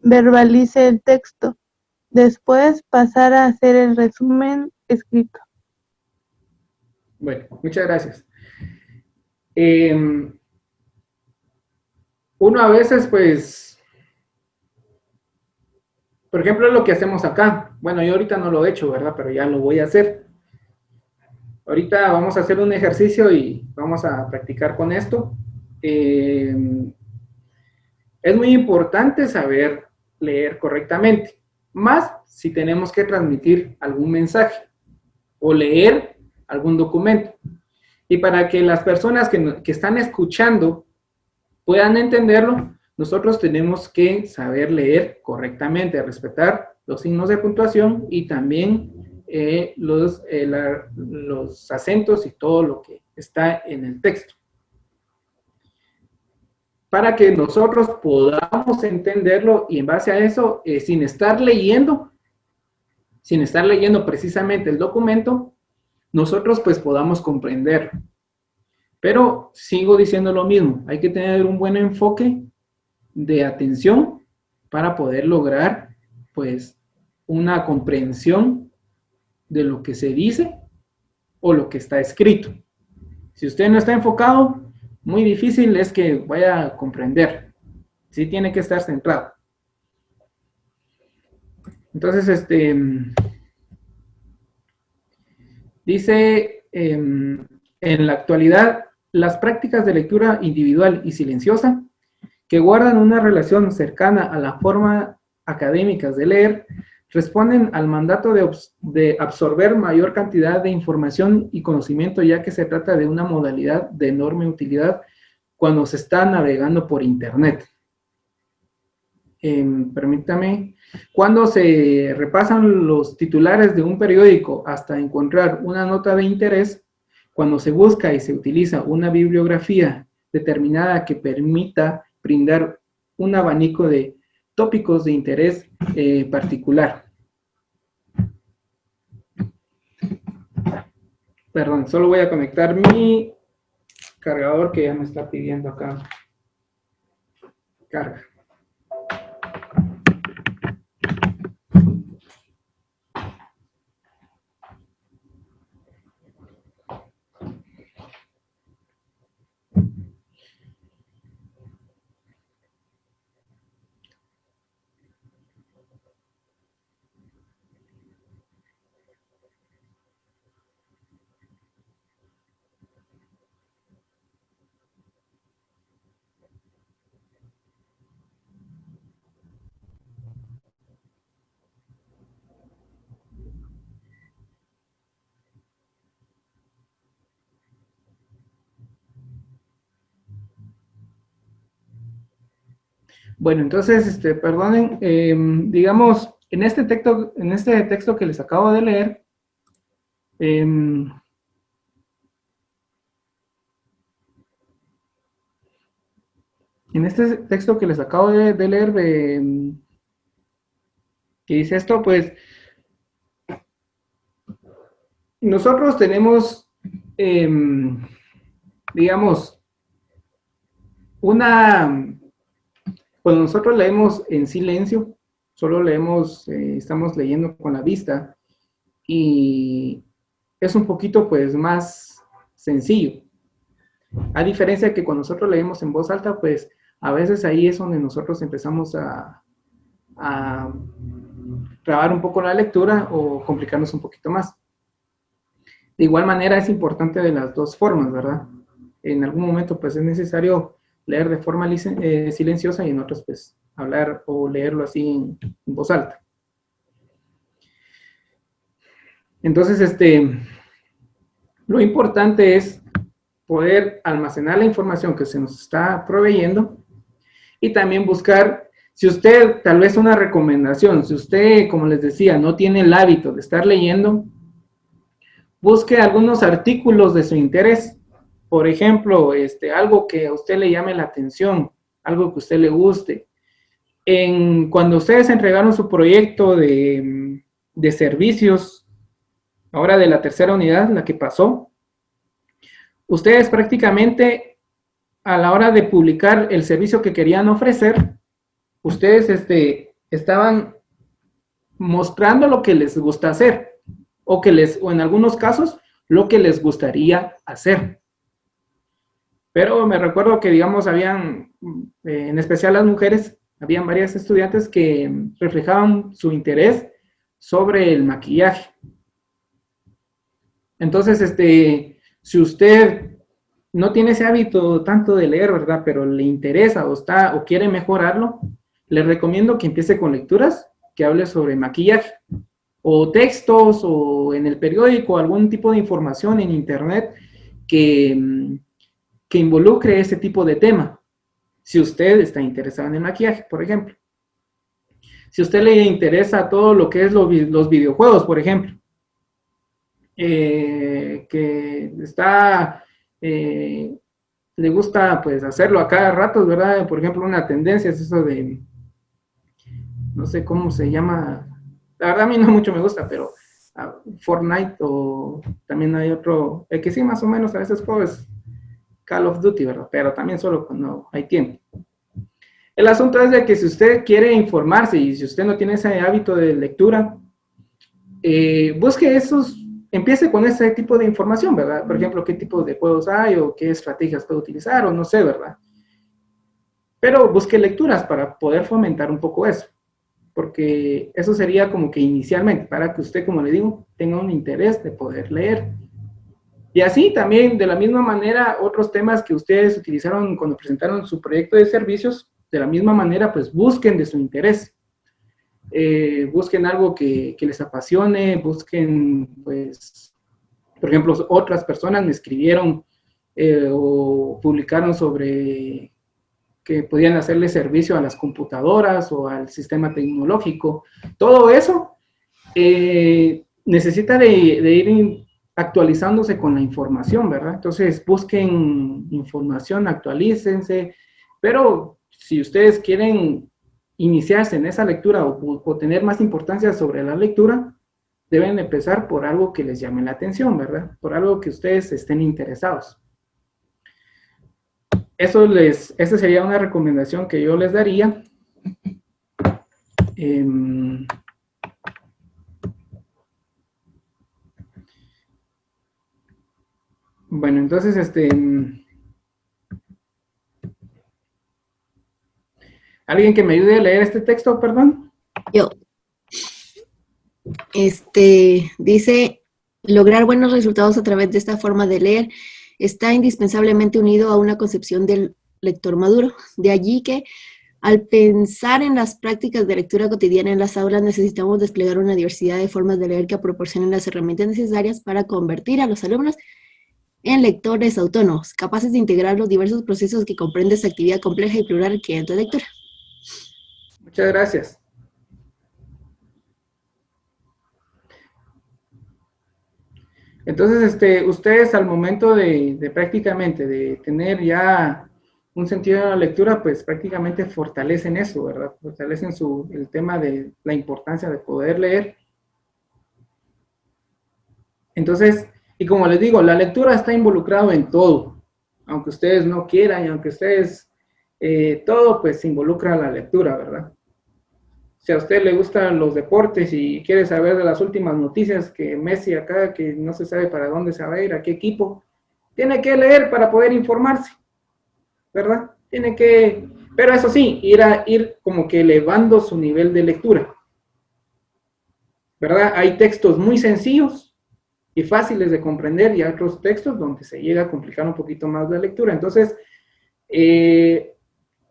verbalice el texto, después pasar a hacer el resumen escrito. Bueno, muchas gracias. Uno a veces, pues, por ejemplo, es lo que hacemos acá. Bueno, yo ahorita no lo he hecho, ¿verdad? Pero ya lo voy a hacer. Ahorita vamos a hacer un ejercicio y vamos a practicar con esto. Es muy importante saber leer correctamente, más si tenemos que transmitir algún mensaje o leer algún documento. Y para que las personas que están escuchando puedan entenderlo, nosotros tenemos que saber leer correctamente, respetar los signos de puntuación y también los acentos y todo lo que está en el texto. Para que nosotros podamos entenderlo y en base a eso, sin estar leyendo precisamente el documento, nosotros pues podamos comprender. Pero sigo diciendo lo mismo, hay que tener un buen enfoque de atención para poder lograr pues una comprensión de lo que se dice o lo que está escrito. Si usted no está enfocado, muy difícil es que vaya a comprender. Sí tiene que estar centrado. Entonces, Dice, en la actualidad, las prácticas de lectura individual y silenciosa, que guardan una relación cercana a la forma académica de leer, responden al mandato de absorber mayor cantidad de información y conocimiento, ya que se trata de una modalidad de enorme utilidad cuando se está navegando por Internet. Permítame, cuando se repasan los titulares de un periódico hasta encontrar una nota de interés, cuando se busca y se utiliza una bibliografía determinada que permita brindar un abanico de tópicos de interés particular. Perdón, solo voy a conectar mi cargador que ya me está pidiendo acá carga. Bueno, entonces, perdonen, digamos, en este texto que les acabo de leer, en este texto que les acabo de leer, que dice esto, pues, nosotros tenemos, digamos, cuando nosotros leemos en silencio, solo leemos, estamos leyendo con la vista, y es un poquito, pues, más sencillo. A diferencia de que cuando nosotros leemos en voz alta, pues, a veces ahí es donde nosotros empezamos a trabar un poco la lectura o complicarnos un poquito más. De igual manera, es importante de las dos formas, ¿verdad? En algún momento, pues, es necesario leer de forma silenciosa y en otros, pues, hablar o leerlo así en voz alta. Entonces, lo importante es poder almacenar la información que se nos está proveyendo y también buscar, si usted, tal vez una recomendación, si usted, como les decía, no tiene el hábito de estar leyendo, busque algunos artículos de su interés. Por ejemplo, algo que a usted le llame la atención, algo que a usted le guste. Cuando ustedes entregaron su proyecto de servicios, ahora de la tercera unidad, la que pasó, ustedes prácticamente a la hora de publicar el servicio que querían ofrecer, ustedes estaban mostrando lo que les gusta hacer, o en algunos casos, lo que les gustaría hacer. Pero me recuerdo que, digamos, habían, en especial las mujeres, habían varias estudiantes que reflejaban su interés sobre el maquillaje. Entonces, si usted no tiene ese hábito tanto de leer, ¿verdad? Pero le interesa o quiere mejorarlo, le recomiendo que empiece con lecturas que hable sobre maquillaje, o textos, o en el periódico, algún tipo de información en internet que involucre ese tipo de tema. Si usted está interesado en el maquillaje, por ejemplo. Si a usted le interesa todo lo que es los videojuegos, por ejemplo, que le gusta, pues, hacerlo a cada rato, ¿verdad? Por ejemplo, una tendencia es eso de, no sé cómo se llama, la verdad a mí no mucho me gusta, pero Fortnite, o también hay otro, el que sí más o menos a veces juego es Call of Duty, ¿verdad? Pero también solo cuando hay tiempo. El asunto es de que si usted quiere informarse y si usted no tiene ese hábito de lectura, busque empiece con ese tipo de información, ¿verdad? Por ejemplo, qué tipo de juegos hay o qué estrategias puede utilizar o no sé, ¿verdad? Pero busque lecturas para poder fomentar un poco eso. porque eso sería como que inicialmente, para que usted, como le digo, tenga un interés de poder leer. Y así también, de la misma manera, otros temas que ustedes utilizaron cuando presentaron su proyecto de servicios, de la misma manera, pues busquen de su interés. Busquen algo que les apasione, busquen, pues, por ejemplo, otras personas me escribieron o publicaron sobre que podían hacerle servicio a las computadoras o al sistema tecnológico. Todo eso necesita de ir actualizándose con la información, ¿verdad? Entonces, busquen información, actualícense, pero si ustedes quieren iniciarse en esa lectura o tener más importancia sobre la lectura, deben empezar por algo que les llame la atención, ¿verdad? Por algo que ustedes estén interesados. Esa sería una recomendación que yo les daría. Bueno, entonces, ¿alguien que me ayude a leer este texto, perdón? Yo. Dice, lograr buenos resultados a través de esta forma de leer está indispensablemente unido a una concepción del lector maduro. De allí que, al pensar en las prácticas de lectura cotidiana en las aulas, necesitamos desplegar una diversidad de formas de leer que proporcionen las herramientas necesarias para convertir a los alumnos en lectores autónomos, capaces de integrar los diversos procesos que comprende esta actividad compleja y plural que es la lectura. Muchas gracias. Entonces, ustedes al momento de prácticamente de tener ya un sentido de la lectura, pues prácticamente fortalecen eso, ¿verdad? Fortalecen el tema de la importancia de poder leer. Entonces, y como les digo, la lectura está involucrado en todo, aunque ustedes no quieran y aunque ustedes, todo pues se involucra la lectura, ¿verdad? Si a usted le gustan los deportes y quiere saber de las últimas noticias que Messi acá, que no se sabe para dónde se va a ir, a qué equipo, tiene que leer para poder informarse, ¿verdad? Tiene que, pero eso sí, ir como que elevando su nivel de lectura, ¿verdad? Hay textos muy sencillos y fáciles de comprender y hay otros textos donde se llega a complicar un poquito más la lectura. Entonces,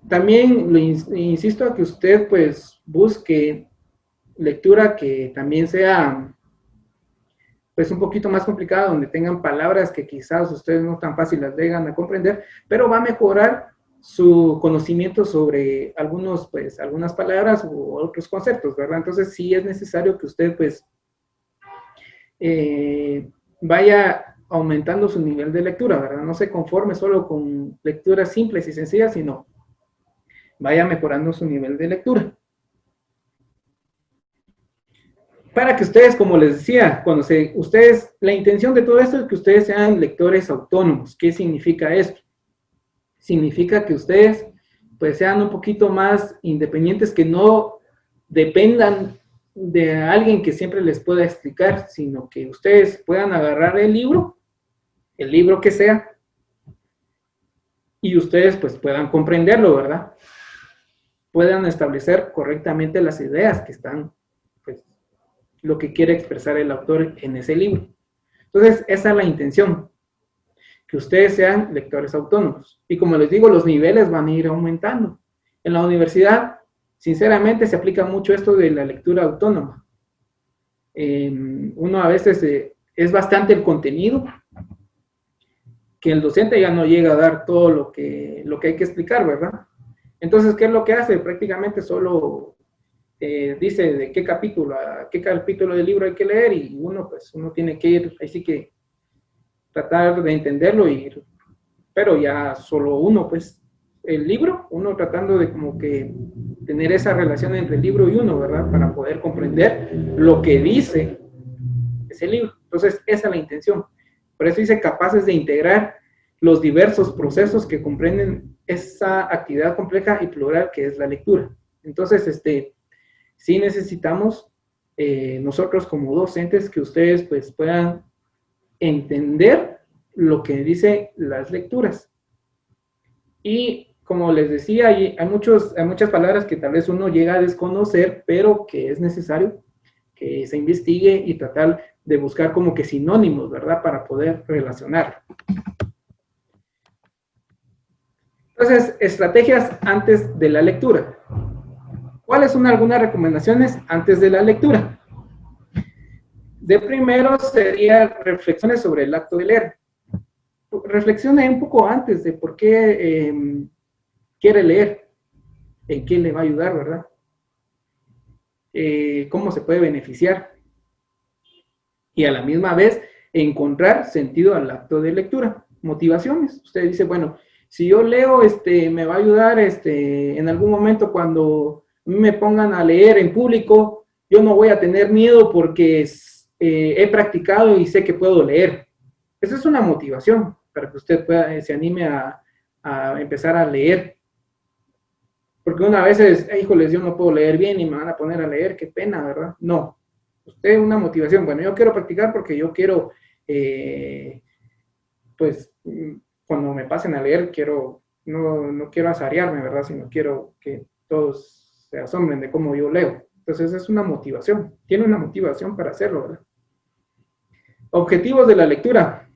también le insisto a que usted pues busque lectura que también sea pues un poquito más complicada, donde tengan palabras que quizás ustedes no tan fáciles llegan a comprender, pero va a mejorar su conocimiento sobre algunas palabras u otros conceptos, ¿verdad? Entonces sí es necesario que usted pues vaya aumentando su nivel de lectura, ¿verdad? No se conforme solo con lecturas simples y sencillas, sino vaya mejorando su nivel de lectura. Para que ustedes, como les decía, la intención de todo esto es que ustedes sean lectores autónomos. ¿Qué significa esto? Significa que ustedes, pues, sean un poquito más independientes, que no dependan de alguien que siempre les pueda explicar, sino que ustedes puedan agarrar el libro que sea, y ustedes, pues, puedan comprenderlo, ¿verdad? Puedan establecer correctamente las ideas que están, pues, lo que quiere expresar el autor en ese libro. Entonces, esa es la intención, que ustedes sean lectores autónomos. Y como les digo, los niveles van a ir aumentando. En la universidad, sinceramente, se aplica mucho esto de la lectura autónoma. Uno a veces es bastante el contenido, que el docente ya no llega a dar todo lo que hay que explicar, ¿verdad? Entonces, ¿qué es lo que hace? Prácticamente solo dice de qué capítulo del libro hay que leer, y uno tiene que ir, ahí sí que tratar de entenderlo, pero ya solo uno, pues, el libro, uno tratando de como que tener esa relación entre el libro y uno, ¿verdad? Para poder comprender lo que dice ese libro. Entonces, esa es la intención. Por eso dice capaces de integrar los diversos procesos que comprenden esa actividad compleja y plural que es la lectura. Entonces, sí necesitamos nosotros como docentes que ustedes pues puedan entender lo que dice las lecturas. Y como les decía, hay muchas palabras que tal vez uno llega a desconocer, pero que es necesario que se investigue y tratar de buscar como que sinónimos, ¿verdad? Para poder relacionar. Entonces, estrategias antes de la lectura. ¿Cuáles son algunas recomendaciones antes de la lectura? De primero sería reflexiones sobre el acto de leer. Reflexione un poco antes de por qué quiere leer, en qué le va a ayudar, ¿verdad? Cómo se puede beneficiar. Y a la misma vez encontrar sentido al acto de lectura. Motivaciones. Usted dice, bueno, si yo leo, me va a ayudar en algún momento cuando me pongan a leer en público, yo no voy a tener miedo porque he practicado y sé que puedo leer. Esa es una motivación para que usted se anime a empezar a leer. Porque una vez es, híjoles, yo no puedo leer bien y me van a poner a leer, qué pena, ¿verdad? No. Usted una motivación, bueno, yo quiero practicar porque yo quiero, pues, cuando me pasen a leer, no quiero azarearme, ¿verdad? Sino quiero que todos se asombren de cómo yo leo. Entonces es una motivación, tiene una motivación para hacerlo, ¿verdad? Objetivos de la lectura.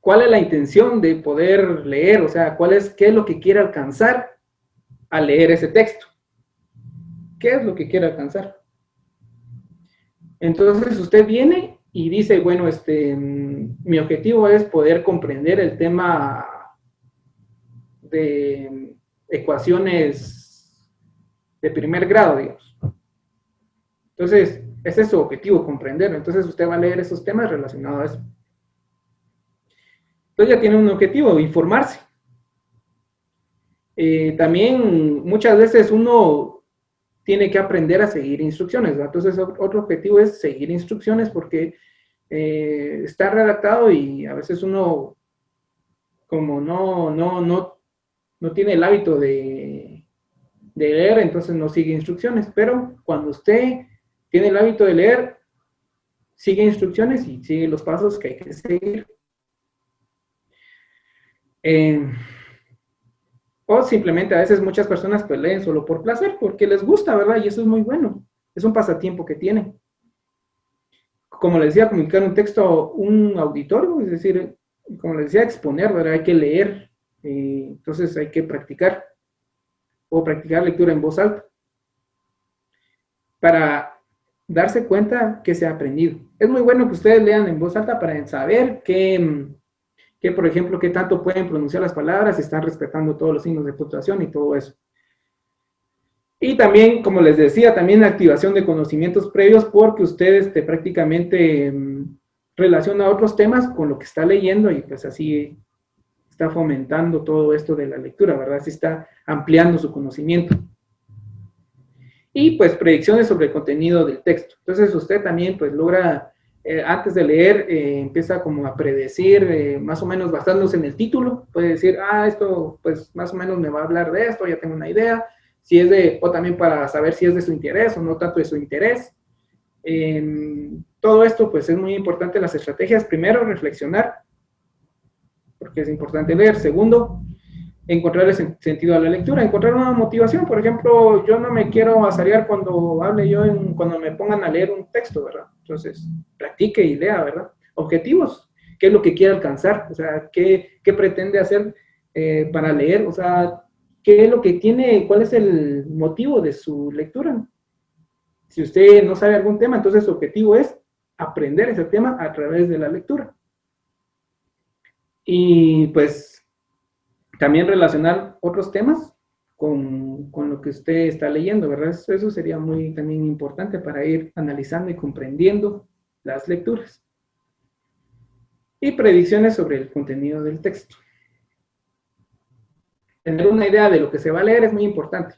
¿Cuál es la intención de poder leer? O sea, ¿qué es lo que quiere alcanzar al leer ese texto? ¿Qué es lo que quiere alcanzar? Entonces usted viene y dice, bueno, mi objetivo es poder comprender el tema de ecuaciones de primer grado, digamos. Entonces, ese es su objetivo, comprenderlo. Entonces usted va a leer esos temas relacionados a eso. Entonces ya tiene un objetivo, informarse. También muchas veces uno tiene que aprender a seguir instrucciones, ¿verdad? Entonces otro objetivo es seguir instrucciones porque está redactado y a veces uno como no tiene el hábito de leer, entonces no sigue instrucciones, pero cuando usted tiene el hábito de leer, sigue instrucciones y sigue los pasos que hay que seguir. O simplemente a veces muchas personas pues leen solo por placer, porque les gusta, ¿verdad? Y eso es muy bueno. Es un pasatiempo que tienen. Como les decía, comunicar un texto a un auditorio, es decir, como les decía, exponer, ¿verdad? Hay que leer, entonces hay que practicar, o practicar lectura en voz alta, para darse cuenta que se ha aprendido. Es muy bueno que ustedes lean en voz alta para saber que por ejemplo, qué tanto pueden pronunciar las palabras, están respetando todos los signos de puntuación y todo eso. Y también, como les decía, también activación de conocimientos previos, porque ustedes prácticamente relaciona otros temas con lo que está leyendo y pues así está fomentando todo esto de la lectura, ¿verdad? Así está ampliando su conocimiento. Y pues predicciones sobre el contenido del texto. Entonces usted también pues logra... antes de leer, empieza como a predecir, más o menos basándose en el título, puede decir, esto pues más o menos me va a hablar de esto, ya tengo una idea, si es o también para saber si es de su interés o no tanto de su interés. Todo esto pues es muy importante, las estrategias. Primero, reflexionar, porque es importante leer. Segundo, encontrar el sentido a la lectura, encontrar una motivación. Por ejemplo, yo no me quiero azarear cuando hable cuando me pongan a leer un texto, ¿verdad? Entonces, practique y lea, ¿verdad? Objetivos, ¿qué es lo que quiere alcanzar? O sea, ¿qué pretende hacer para leer? O sea, ¿qué es lo que tiene? ¿Cuál es el motivo de su lectura? Si usted no sabe algún tema, entonces su objetivo es aprender ese tema a través de la lectura. Y pues también relacionar otros temas con lo que usted está leyendo, ¿verdad? Eso sería muy también importante para ir analizando y comprendiendo las lecturas. Y predicciones sobre el contenido del texto. Tener una idea de lo que se va a leer es muy importante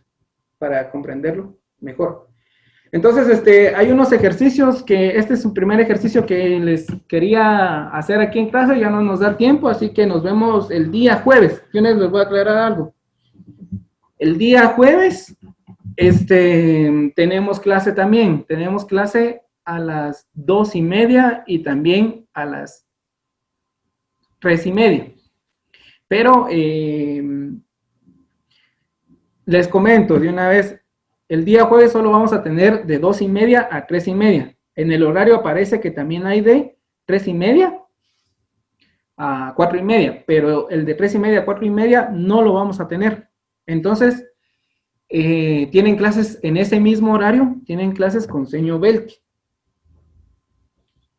para comprenderlo mejor. Entonces, hay unos ejercicios que, este es un primer ejercicio que les quería hacer aquí en clase, ya no nos da tiempo, así que nos vemos el día jueves. Yo les voy a aclarar algo. El día jueves, tenemos clase también, tenemos clase a las 2:30 y también a las 3:30. Pero Les comento de una vez, el día jueves solo vamos a tener de 2:30 a 3:30. En el horario aparece que también hay de 3:30 a 4:30, pero el de 3:30 a 4:30 no lo vamos a tener. Entonces, tienen clases en ese mismo horario, tienen clases con seño Belki.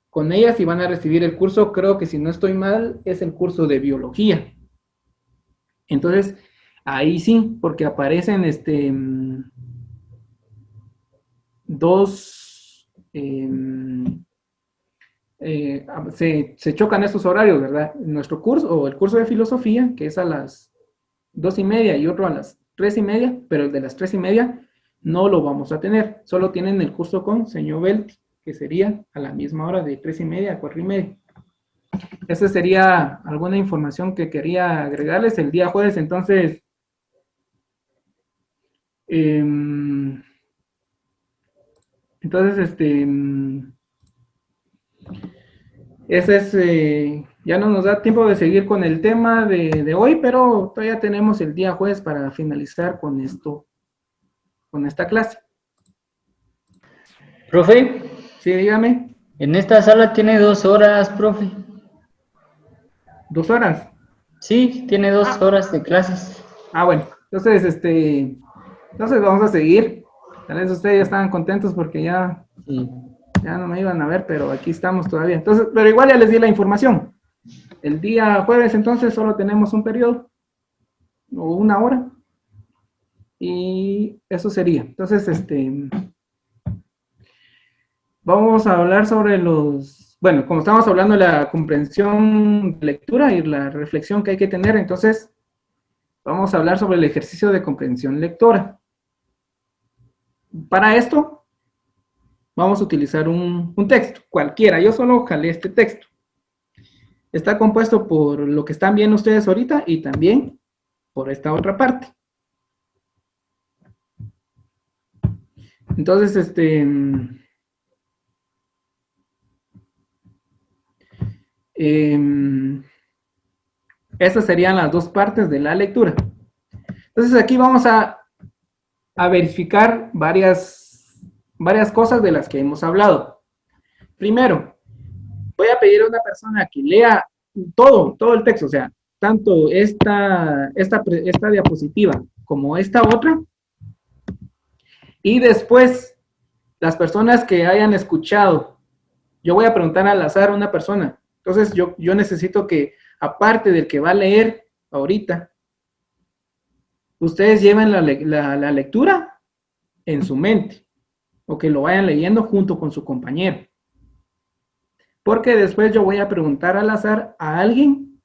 Con ellas y van a recibir el curso, creo que si no estoy mal, es el curso de biología. Entonces, ahí sí, porque aparecen dos, se chocan estos horarios, ¿verdad? Nuestro curso, o el curso de filosofía, que es a las 2:30 y otro a las 3:30, pero el de las 3:30 no lo vamos a tener, solo tienen el curso con señor Belti, que sería a la misma hora de 3:30 a 4:30. Esa sería alguna información que quería agregarles el día jueves. Entonces, ese es, ya no nos da tiempo de seguir con el tema de hoy, pero todavía tenemos el día jueves para finalizar con esto, con esta clase. Profe, Sí, dígame. en esta sala tiene 2 horas, profe. 2 horas. Sí, tiene 2 horas de clases. Bueno, entonces vamos a seguir. Tal vez ustedes ya estaban contentos porque ya no me iban a ver, pero aquí estamos todavía. Entonces, pero igual ya les di la información. El día jueves entonces solo tenemos un periodo o 1 hora y eso sería. Entonces, vamos a hablar sobre bueno, como estamos hablando de la comprensión de lectura y la reflexión que hay que tener, entonces vamos a hablar sobre el ejercicio de comprensión lectora. Para esto, vamos a utilizar un texto, cualquiera. Yo solo jalé este texto. Está compuesto por lo que están viendo ustedes ahorita y también por esta otra parte. Entonces, esas serían las dos partes de la lectura. Entonces aquí vamos a verificar varias cosas de las que hemos hablado. Primero, voy a pedir a una persona que lea todo el texto, o sea, tanto esta diapositiva como esta otra. Y después, las personas que hayan escuchado, yo voy a preguntar al azar a una persona. Entonces, yo necesito que, aparte del que va a leer ahorita, ustedes lleven la lectura en su mente, o que lo vayan leyendo junto con su compañero. Porque después yo voy a preguntar al azar a alguien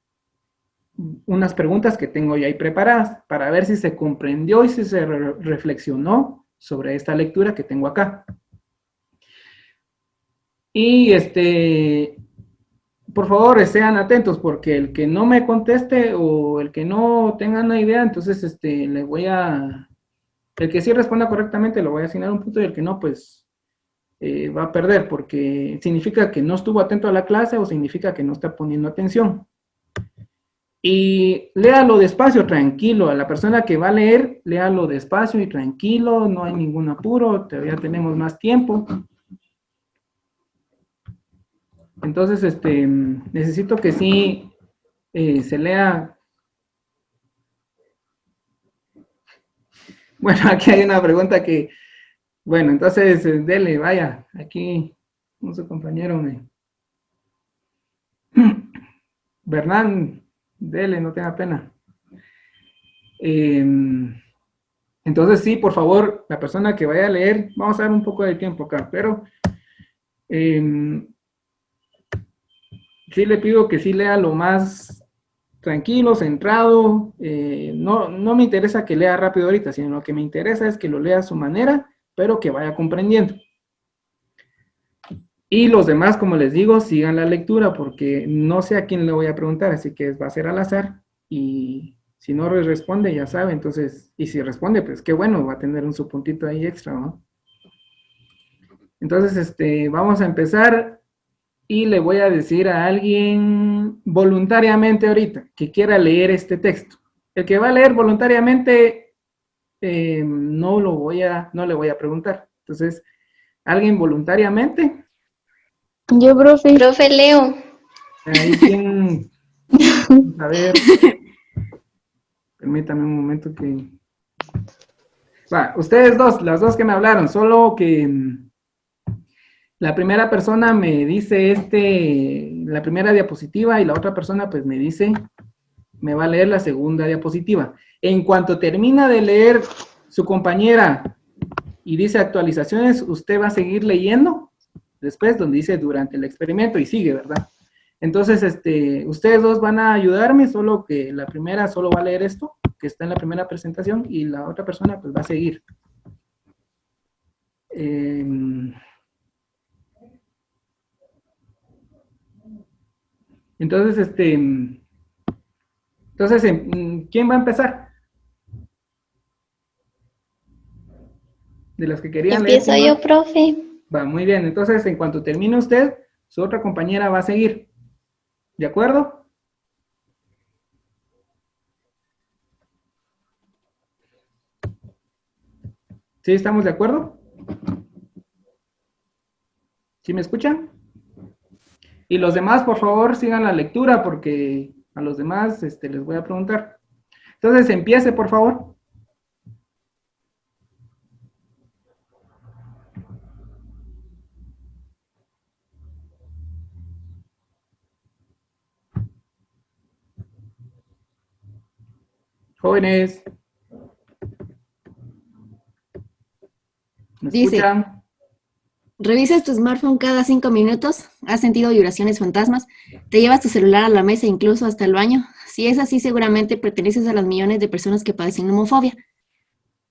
unas preguntas que tengo ya ahí preparadas para ver si se comprendió y si se reflexionó sobre esta lectura que tengo acá. Y por favor, sean atentos, porque el que no me conteste o el que no tenga una idea, entonces el que sí responda correctamente lo voy a asignar un punto y el que no, pues va a perder, porque significa que no estuvo atento a la clase o significa que no está poniendo atención. Y léalo despacio, tranquilo. A la persona que va a leer, léalo despacio y tranquilo, no hay ningún apuro, todavía tenemos más tiempo. Entonces, necesito que sí se lea. Bueno, aquí hay una pregunta que, bueno, entonces dele, vaya, aquí nuestro compañero Bernán, dele, no tenga pena. Entonces sí, por favor, la persona que vaya a leer, vamos a dar un poco de tiempo acá, pero sí le pido que sí lea lo más tranquilo, centrado. No me interesa que lea rápido ahorita, sino lo que me interesa es que lo lea a su manera, pero que vaya comprendiendo. Y los demás, como les digo, sigan la lectura, porque no sé a quién le voy a preguntar, así que va a ser al azar, y si no responde, ya sabe, entonces, y si responde, pues qué bueno, va a tener su puntito ahí extra, ¿no? Entonces, vamos a empezar, y le voy a decir a alguien voluntariamente ahorita, que quiera leer este texto. El que va a leer voluntariamente, no le voy a preguntar. Entonces, ¿alguien voluntariamente? Yo, profe. Profe Leo. Ahí tienen, a ver, permítame un momento que... Va, ustedes dos, las dos que me hablaron, solo que la primera persona me dice la primera diapositiva y la otra persona pues me va a leer la segunda diapositiva. En cuanto termina de leer su compañera y dice actualizaciones, usted va a seguir leyendo después donde dice durante el experimento y sigue, ¿verdad? Entonces, ustedes dos van a ayudarme, solo que la primera solo va a leer esto, que está en la primera presentación, y la otra persona pues va a seguir. Entonces, ¿quién va a empezar? De los que querían leer. Empiezo yo, profe. Va, muy bien. Entonces, en cuanto termine usted, su otra compañera va a seguir. ¿De acuerdo? ¿Sí estamos de acuerdo? ¿Sí me escuchan? Y los demás, por favor, sigan la lectura porque a los demás les voy a preguntar. Entonces, empiece, por favor. Jóvenes. ¿Me Dice, escuchan? revisas tu smartphone cada 5 minutos, has sentido vibraciones fantasmas, te llevas tu celular a la mesa, incluso hasta el baño. Si es así, seguramente perteneces a las millones de personas que padecen nomofobia.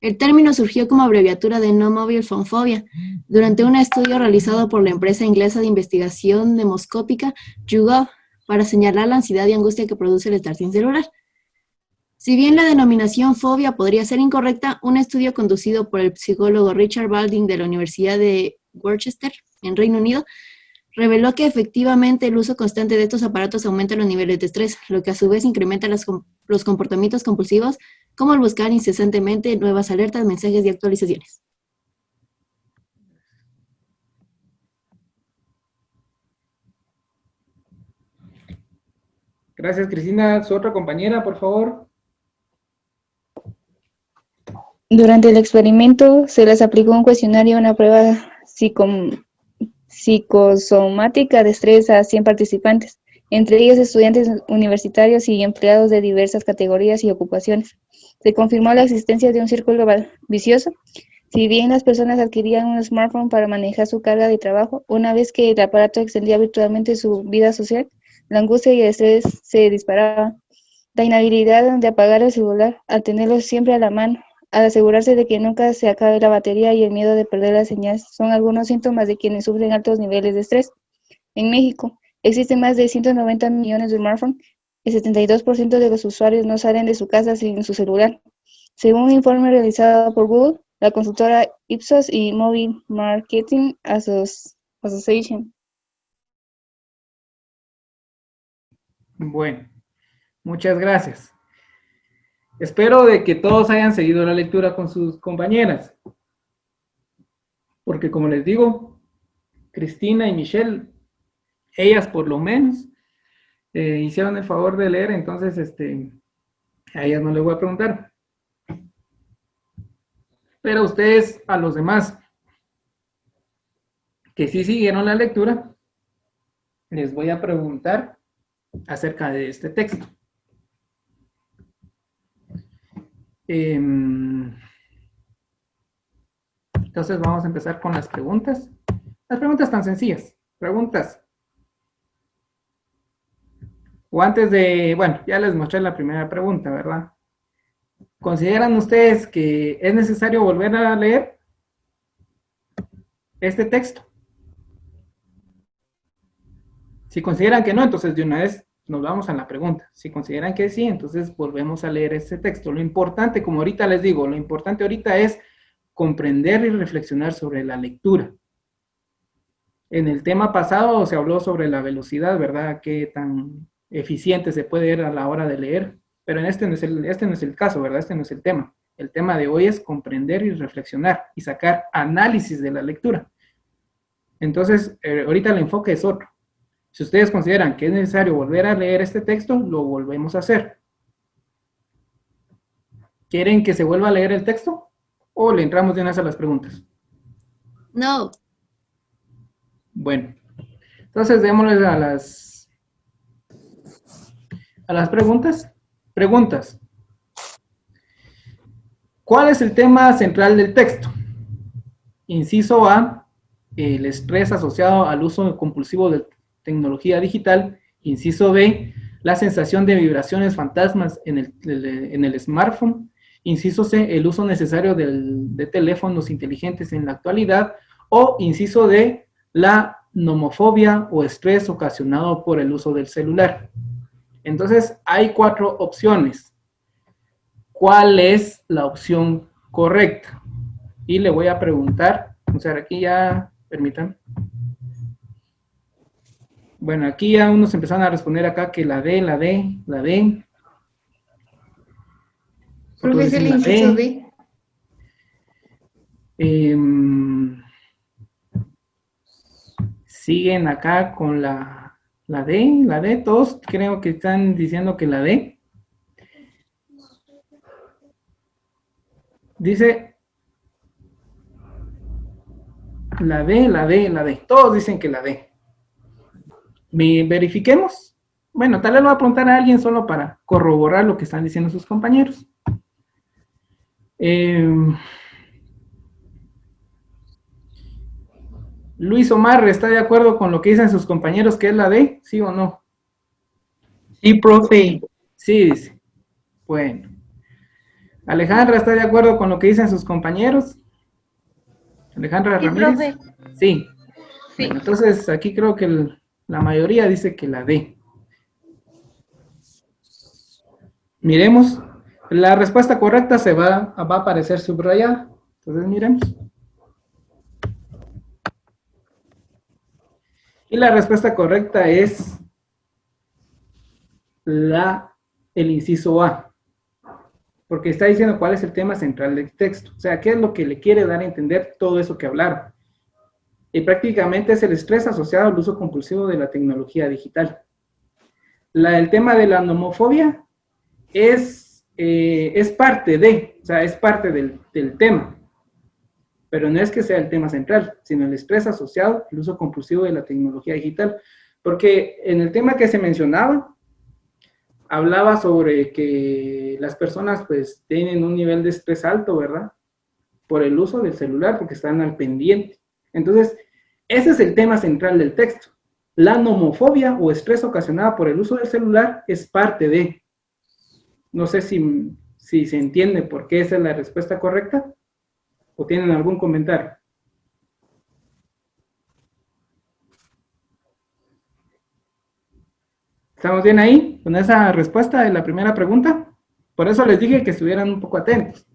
El término surgió como abreviatura de No Mobile Phone Phobia, durante un estudio realizado por la empresa inglesa de investigación demoscópica YouGov para señalar la ansiedad y angustia que produce el estar sin celular. Si bien la denominación fobia podría ser incorrecta, un estudio conducido por el psicólogo Richard Balding de la Universidad de Worcester, en Reino Unido, reveló que efectivamente el uso constante de estos aparatos aumenta los niveles de estrés, lo que a su vez incrementa los comportamientos compulsivos, como el buscar incesantemente nuevas alertas, mensajes y actualizaciones. Gracias, Cristina. Su otra compañera, por favor. Durante el experimento se les aplicó un cuestionario, una prueba psicosomática de estrés a 100 participantes, entre ellos estudiantes universitarios y empleados de diversas categorías y ocupaciones. Se confirmó la existencia de un círculo vicioso. Si bien las personas adquirían un smartphone para manejar su carga de trabajo, una vez que el aparato extendía virtualmente su vida social, la angustia y el estrés se disparaban. La inhabilidad de apagar el celular, al tenerlo siempre a la mano, al asegurarse de que nunca se acabe la batería y el miedo de perder la señal son algunos síntomas de quienes sufren altos niveles de estrés. En México, existen más de 190 millones de smartphones. El 72% de los usuarios no salen de su casa sin su celular. Según un informe realizado por Google, la consultora Ipsos y Mobile Marketing Association. Bueno, muchas gracias. Espero de que todos hayan seguido la lectura con sus compañeras. Porque como les digo, Cristina y Michelle, ellas por lo menos, hicieron el favor de leer, entonces a ellas no les voy a preguntar. Pero ustedes, a los demás, que sí siguieron la lectura, les voy a preguntar acerca de este texto. Entonces vamos a empezar con las preguntas. Las preguntas tan sencillas. Preguntas. O antes de, bueno, ya les mostré la primera pregunta, ¿verdad? ¿Consideran ustedes que es necesario volver a leer este texto? Si consideran que no, entonces de una vez nos vamos a la pregunta. Si consideran que sí, entonces volvemos a leer este texto. Lo importante, como ahorita les digo, lo importante ahorita es comprender y reflexionar sobre la lectura. En el tema pasado se habló sobre la velocidad, ¿verdad? Qué tan eficiente se puede ir a la hora de leer. Pero en este no es el caso, ¿verdad? Este no es el tema. el tema de hoy es comprender y reflexionar y sacar análisis de la lectura. Entonces, ahorita el enfoque es otro. Si ustedes consideran que es necesario volver a leer este texto, lo volvemos a hacer. ¿Quieren que se vuelva a leer el texto? ¿O le entramos de una vez a las preguntas? No. Bueno, entonces démosle a las preguntas. Preguntas. ¿Cuál es el tema central del texto? Inciso A, el estrés asociado al uso compulsivo de tecnología digital. Inciso B, la sensación de vibraciones fantasmas en el smartphone. Inciso C, el uso necesario de teléfonos inteligentes en la actualidad. O inciso D, la nomofobia o estrés ocasionado por el uso del celular. Entonces, hay 4 opciones. ¿Cuál es la opción correcta? Y le voy a preguntar, o sea, aquí ya, permítanme. Bueno, aquí ya unos empezaron a responder acá que la D. Profe, es el inciso D. Siguen acá con la D, todos creo que están diciendo que la D. Dice la D, todos dicen que la D. Verifiquemos. Bueno, tal vez lo voy a preguntar a alguien solo para corroborar lo que están diciendo sus compañeros. Luis Omar, ¿está de acuerdo con lo que dicen sus compañeros que es la D? ¿Sí o no? Sí, profe. Sí, dice. Bueno. Alejandra, ¿está de acuerdo con lo que dicen sus compañeros? Alejandra Sí, Ramírez. profe. Sí. Sí. Bueno, entonces, aquí creo que la mayoría dice que la D. Miremos. La respuesta correcta va a aparecer subrayada. Entonces, miremos. Y la respuesta correcta es el inciso A. Porque está diciendo cuál es el tema central del texto. O sea, qué es lo que le quiere dar a entender todo eso que hablaron. Y prácticamente es el estrés asociado al uso compulsivo de la tecnología digital. El tema de la nomofobia es parte de, o sea, es parte del tema. Pero no es que sea el tema central, sino el estrés asociado al uso compulsivo de la tecnología digital. Porque en el tema que se mencionaba, hablaba sobre que las personas pues tienen un nivel de estrés alto, ¿verdad? Por el uso del celular, porque están al pendiente. Entonces, ese es el tema central del texto. La nomofobia o estrés ocasionada por el uso del celular es parte de. No sé si se entiende por qué esa es la respuesta correcta. ¿O tienen algún comentario? ¿Estamos bien ahí con esa respuesta de la primera pregunta? Por eso les dije que estuvieran un poco atentos.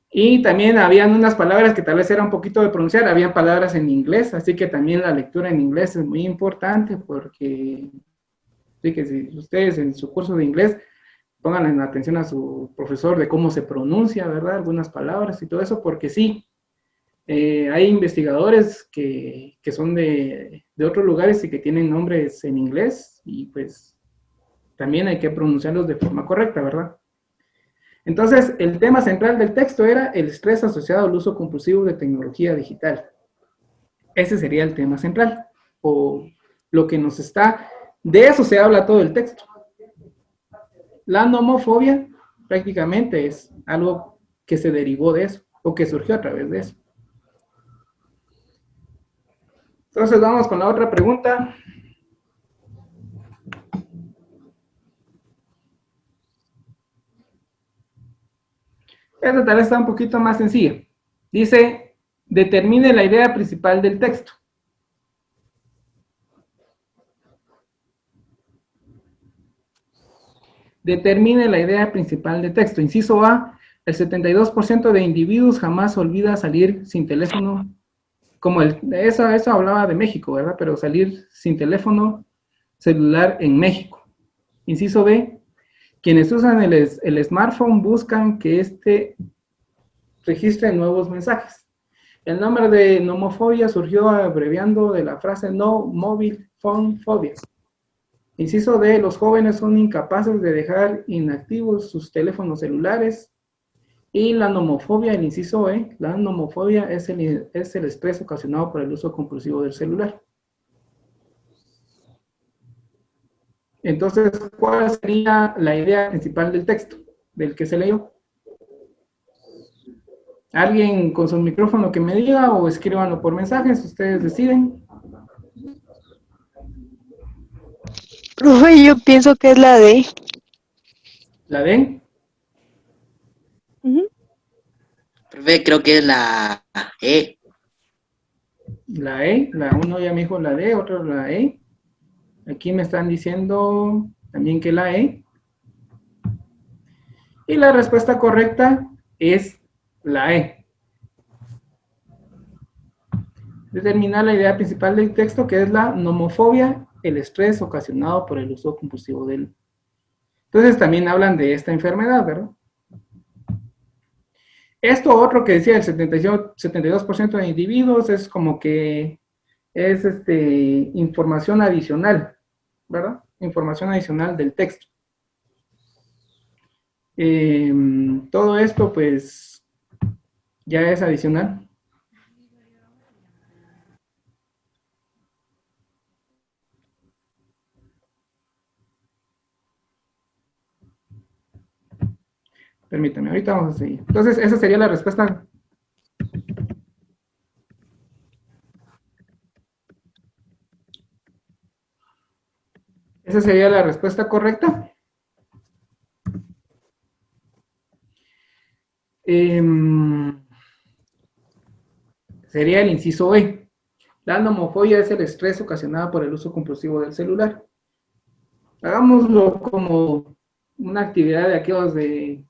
Y también habían unas palabras que tal vez era un poquito de pronunciar, habían palabras en inglés, así que también la lectura en inglés es muy importante porque así que si ustedes en su curso de inglés pongan atención a su profesor de cómo se pronuncia, ¿verdad? Algunas palabras y todo eso, porque sí, hay investigadores que son de otros lugares y que tienen nombres en inglés y pues también hay que pronunciarlos de forma correcta, ¿verdad? Entonces, el tema central del texto era el estrés asociado al uso compulsivo de tecnología digital. Ese sería el tema central, o lo que nos está, de eso se habla todo el texto. La nomofobia prácticamente es algo que se derivó de eso, o que surgió a través de eso. Entonces vamos con la otra pregunta. Esta tal vez está un poquito más sencilla. Dice, determine la idea principal del texto. Determine la idea principal del texto. Inciso A, el 72% de individuos jamás olvida salir sin teléfono, como eso hablaba de México, ¿verdad? Pero salir sin teléfono celular en México. Inciso B, Quienes usan el smartphone buscan que éste registre nuevos mensajes. El nombre de nomofobia surgió abreviando de la frase no mobile phone phobia. Inciso D, los jóvenes son incapaces de dejar inactivos sus teléfonos celulares. Y la nomofobia, el inciso E, la nomofobia es el estrés ocasionado por el uso compulsivo del celular. Entonces, ¿cuál sería la idea principal del texto, del que se leyó? ¿Alguien con su micrófono que me diga o escríbanlo por mensajes? Ustedes deciden. Profe, yo pienso que es la D. ¿La D? Profe, creo que es la E. La E, la uno ya me dijo la D, otro la E. Aquí me están diciendo también que la E. Y la respuesta correcta es la E. Determinar la idea principal del texto, que es la nomofobia, el estrés ocasionado por el uso compulsivo del... Entonces también hablan de esta enfermedad, ¿verdad? Esto otro que decía el 72% de individuos es como que es información adicional, ¿verdad? Información adicional del texto. Todo esto pues ya es adicional. Permítame, ahorita vamos a seguir. Entonces, esa sería la respuesta. Esa sería la respuesta correcta. Sería el inciso E. La nomofobia es el estrés ocasionado por el uso compulsivo del celular. Hagámoslo como una actividad de aquellos de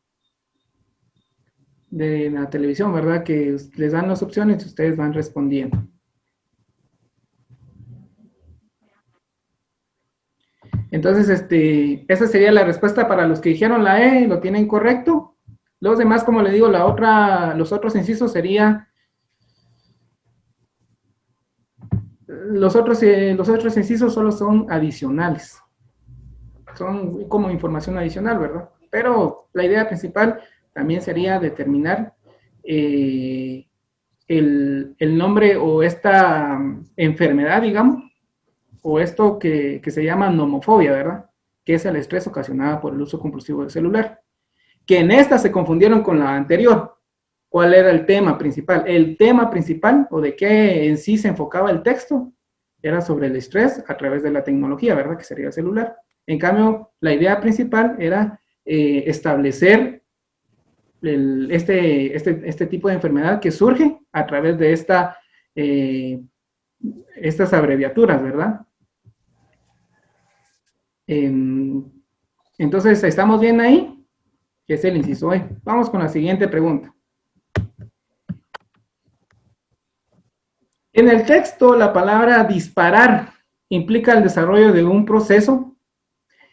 la televisión, ¿verdad? Que les dan las opciones y ustedes van respondiendo. Entonces, esa sería la respuesta para los que dijeron la E, lo tienen correcto. Los demás, como le digo, los otros incisos sería... Los otros incisos solo son adicionales. Son como información adicional, ¿verdad? Pero la idea principal también sería determinar el nombre o esta enfermedad, digamos, o esto que se llama nomofobia, ¿verdad? Que es el estrés ocasionado por el uso compulsivo del celular. Que en esta se confundieron con la anterior. ¿Cuál era el tema principal? El tema principal, o de qué en sí se enfocaba el texto, era sobre el estrés a través de la tecnología, ¿verdad? Que sería el celular. En cambio, la idea principal era establecer este tipo de enfermedad que surge a través de estas abreviaturas, ¿verdad? Entonces, ¿estamos bien ahí? Que es el inciso E. Vamos con la siguiente pregunta. En el texto, la palabra disparar implica el desarrollo de un proceso.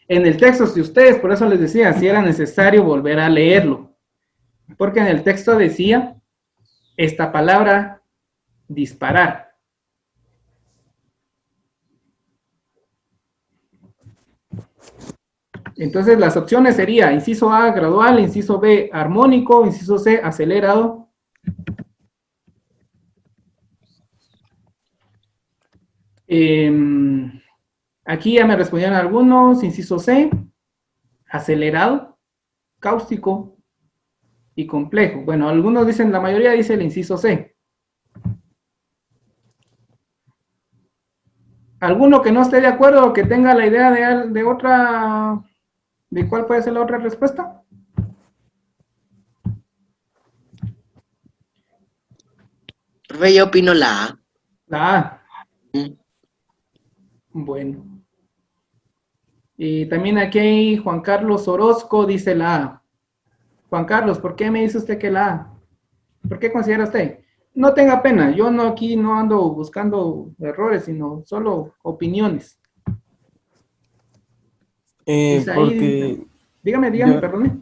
En el texto, si ustedes, por eso les decía, si era necesario volver a leerlo. Porque en el texto decía esta palabra disparar. Entonces las opciones serían inciso A, gradual, inciso B, armónico, inciso C, acelerado. Aquí ya me respondieron algunos, inciso C, acelerado, cáustico y complejo. Bueno, algunos dicen, la mayoría dice el inciso C. ¿Alguno que no esté de acuerdo o que tenga la idea de otra, de cuál puede ser la otra respuesta? Profe, yo opino la A. La A. Bueno. Y también aquí hay Juan Carlos Orozco dice la A. Juan Carlos, ¿por qué me dice usted que la A? ¿Por qué considera usted? No tenga pena, yo no aquí no ando buscando errores, sino solo opiniones. Porque Dígame, Yo- perdone.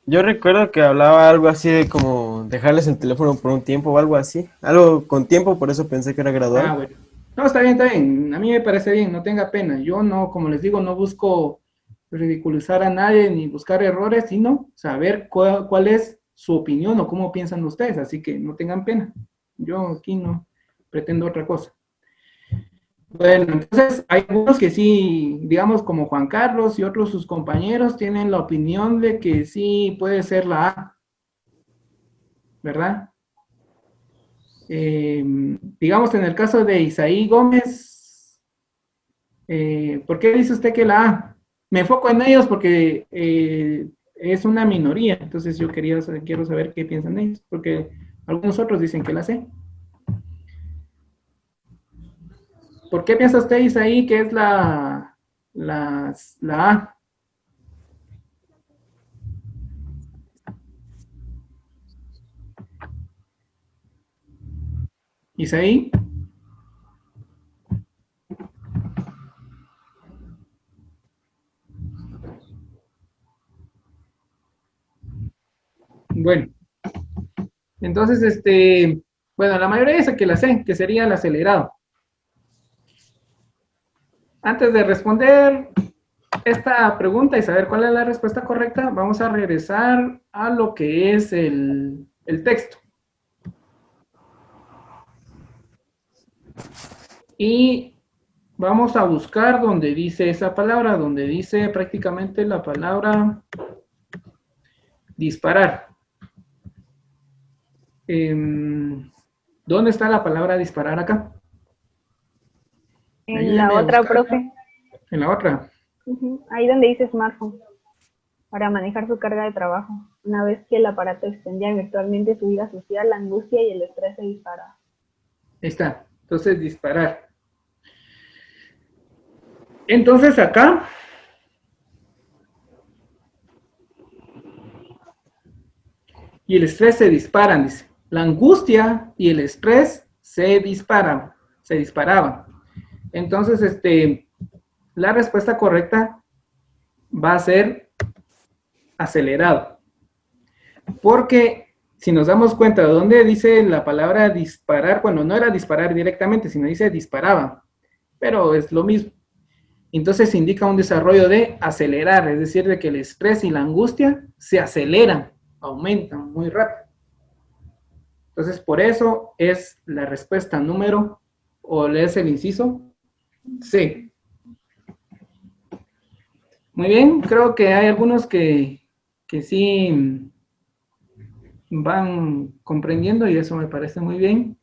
Yo recuerdo que hablaba algo así de como dejarles el teléfono por un tiempo o algo así. Algo con tiempo, por eso pensé que era gradual. Ah, bueno. No, está bien, está bien. A mí me parece bien, no tenga pena. Yo no, como les digo, no busco ridiculizar a nadie ni buscar errores, sino saber cuál es su opinión o cómo piensan ustedes. Así que no tengan pena. Yo aquí no pretendo otra cosa. Bueno, entonces hay algunos que sí, digamos como Juan Carlos y otros sus compañeros tienen la opinión de que sí puede ser la A, ¿verdad? Digamos en el caso de Isaí Gómez, ¿por qué dice usted que la A? Me enfoco en ellos porque es una minoría, entonces yo quiero saber qué piensan ellos, porque algunos otros dicen que la C. ¿Por qué piensa usted, Isaí, que es la A? Isaí. Bueno, entonces, bueno, la mayoría dice que la C, que sería el acelerado. Antes de responder esta pregunta y saber cuál es la respuesta correcta, vamos a regresar a lo que es el texto. Y vamos a buscar donde dice esa palabra, donde dice prácticamente la palabra disparar. ¿Dónde está la palabra disparar acá? En Ayúdenme la a otra, buscarla. profe. En la otra. Ahí donde dice smartphone, para manejar su carga de trabajo. Una vez que el aparato extendía virtualmente su vida social, la angustia y el estrés se disparaban. Ahí está. Entonces, disparar. Entonces, acá y el estrés se disparan, dice. La angustia y el estrés se disparaban. Entonces, la respuesta correcta va a ser acelerado. Porque si nos damos cuenta de dónde dice la palabra disparar, bueno, no era disparar directamente, sino dice disparaba, pero es lo mismo. Entonces indica un desarrollo de acelerar, es decir, de que el estrés y la angustia se aceleran, aumentan muy rápido. Entonces, por eso es la respuesta número, o es el inciso C. Muy bien, creo que hay algunos que sí van comprendiendo y eso me parece muy bien.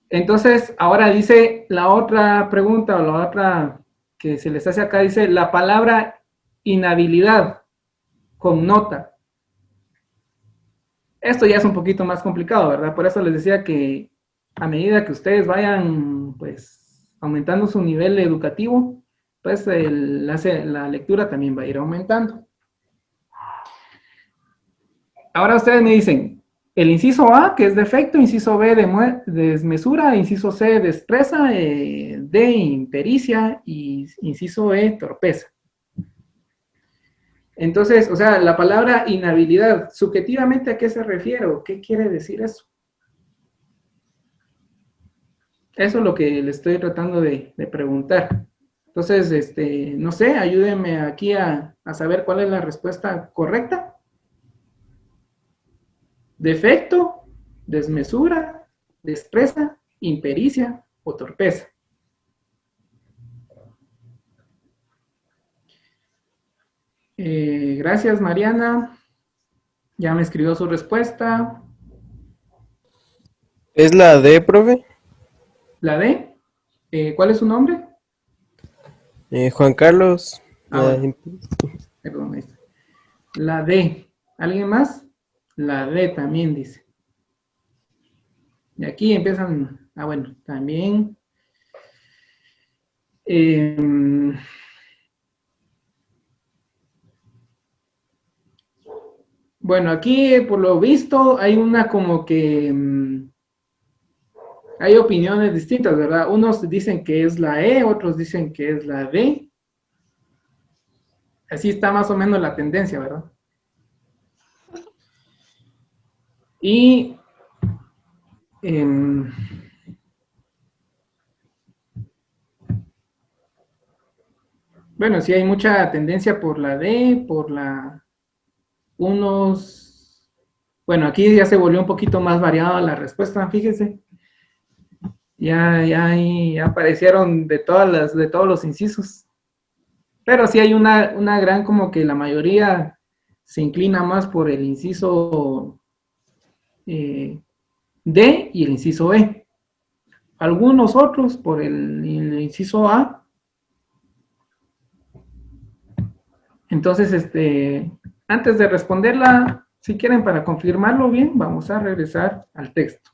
Entonces, ahora dice la otra pregunta o la otra que se les hace acá, dice la palabra inhabilidad con nota. Esto ya es un poquito más complicado, ¿verdad? Por eso les decía que a medida que ustedes vayan, pues, aumentando su nivel educativo, pues la lectura también va a ir aumentando. Ahora ustedes me dicen, el inciso A, que es defecto, inciso B de desmesura, inciso C destreza, D impericia y inciso E torpeza. Entonces, o sea, la palabra inhabilidad, subjetivamente, ¿a qué se refiere o qué quiere decir eso? Eso es lo que le estoy tratando de preguntar. Entonces, no sé, ayúdenme aquí a saber cuál es la respuesta correcta. Defecto, desmesura, destreza, impericia o torpeza. Gracias, Mariana. Ya me escribió su respuesta. ¿Es la D, profe? ¿La D? ¿Cuál es su nombre? Juan Carlos. Bueno. Perdón, ahí está. La D. ¿Alguien más? La D también dice. Y aquí empiezan, bueno, también. Bueno, aquí por lo visto hay una como que hay opiniones distintas, ¿verdad? Unos dicen que es la E, otros dicen que es la D. Así está más o menos la tendencia, ¿verdad? Y bueno, sí hay mucha tendencia por la D, por la unos... Bueno, aquí ya se volvió un poquito más variada la respuesta, fíjese. Ya aparecieron de todos los incisos. Pero sí hay una gran, como que la mayoría se inclina más por el inciso D y el inciso E. Algunos otros por el inciso A. Entonces, antes de responderla, si quieren para confirmarlo bien, vamos a regresar al texto.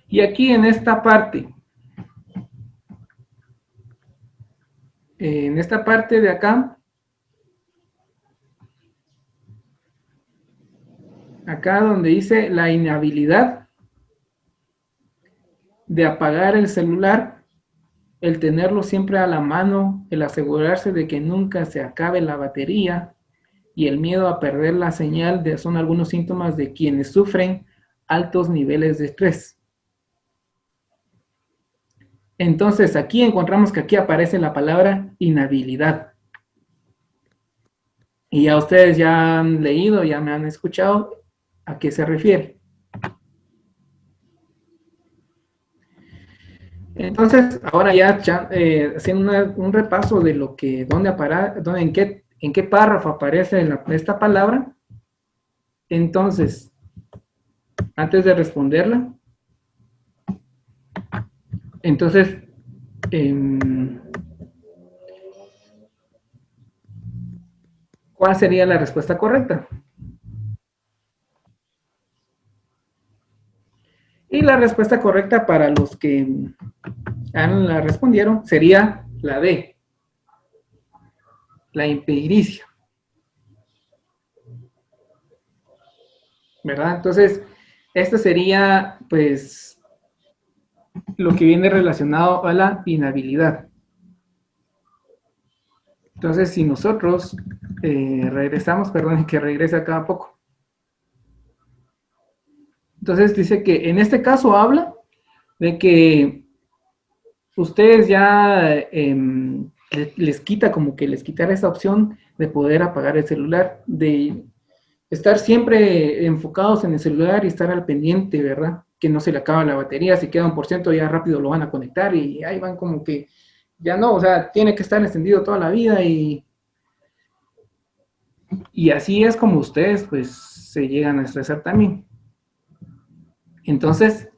Y aquí en esta parte de acá, donde dice la inhabilidad de apagar el celular, el tenerlo siempre a la mano, el asegurarse de que nunca se acabe la batería y el miedo a perder la señal son algunos síntomas de quienes sufren altos niveles de estrés. Entonces, aquí encontramos que aquí aparece la palabra inhabilidad. Y ya ustedes ya han leído, ya me han escuchado a qué se refiere. Entonces, ahora ya haciendo un repaso de en qué párrafo aparece esta palabra. Entonces, antes de responderla, entonces, ¿cuál sería la respuesta correcta? Y la respuesta correcta para los que la respondieron sería la D, la impericia. ¿Verdad? Entonces, esto sería, pues, lo que viene relacionado a la inhabilidad. Entonces, si nosotros regresamos, perdón, que regrese cada poco. Entonces, dice que en este caso habla de que ustedes ya les quitara esa opción de poder apagar el celular, de estar siempre enfocados en el celular y estar al pendiente, ¿verdad? Que no se le acaba la batería, si queda 1% ya rápido lo van a conectar y ahí van como que ya no, o sea, tiene que estar encendido toda la vida y así es como ustedes pues se llegan a estresar también. Entonces,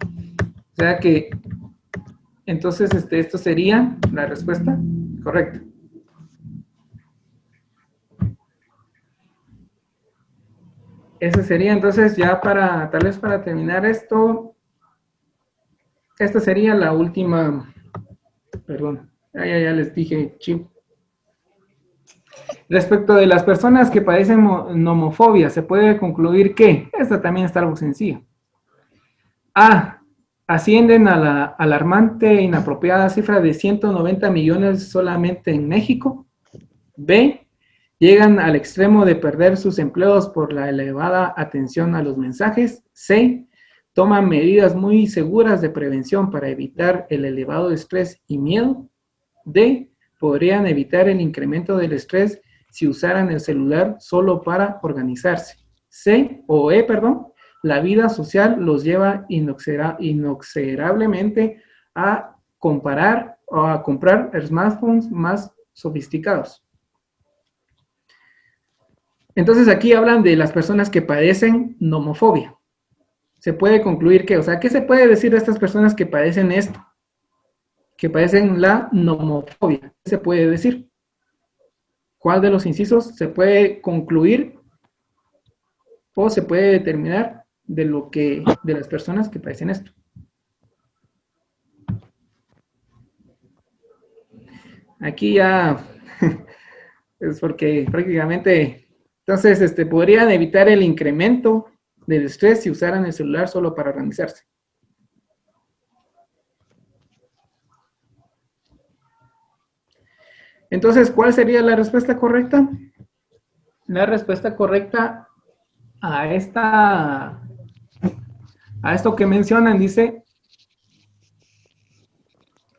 o sea que, entonces esto sería la respuesta correcta. Ese sería entonces ya tal vez para terminar esto, esta sería la última, perdón, ya les dije chip. Respecto de las personas que padecen nomofobia, se puede concluir que, esta también está algo sencillo. A, ascienden a la alarmante e inapropiada cifra de 190 millones solamente en México. B, llegan al extremo de perder sus empleos por la elevada atención a los mensajes. C, toman medidas muy seguras de prevención para evitar el elevado estrés y miedo. D, podrían evitar el incremento del estrés si usaran el celular solo para organizarse. La vida social los lleva inexorablemente a comprar smartphones más sofisticados. Entonces aquí hablan de las personas que padecen nomofobia. Se puede concluir que, o sea, ¿qué se puede decir de estas personas que padecen esto? Que padecen la nomofobia. ¿Qué se puede decir? ¿Cuál de los incisos se puede concluir o se puede determinar de las personas que padecen esto? Aquí ya es porque prácticamente, entonces, podrían evitar el incremento del estrés si usaran el celular solo para organizarse. Entonces, ¿cuál sería la respuesta correcta? La respuesta correcta a esto que mencionan dice,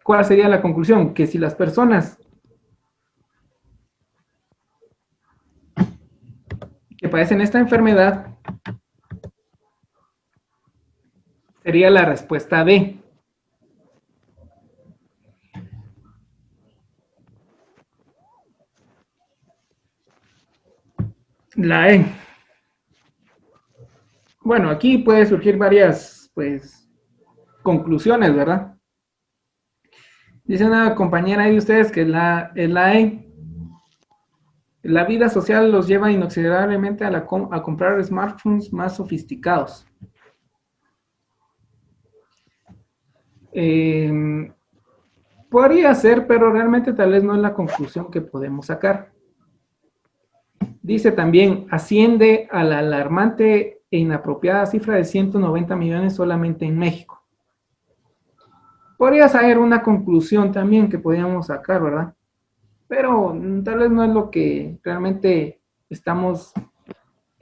¿cuál sería la conclusión? Que si las personas que padecen esta enfermedad, sería la respuesta D. La E. Bueno, aquí puede surgir varias, pues, conclusiones, ¿verdad? Dice una compañera ahí de ustedes que es la E. La vida social los lleva inexorablemente a comprar smartphones más sofisticados. Podría ser, pero realmente tal vez no es la conclusión que podemos sacar. Dice también, asciende a la alarmante e inapropiada cifra de 190 millones solamente en México. Podría ser una conclusión también que podríamos sacar, ¿verdad? Pero tal vez no es lo que realmente estamos...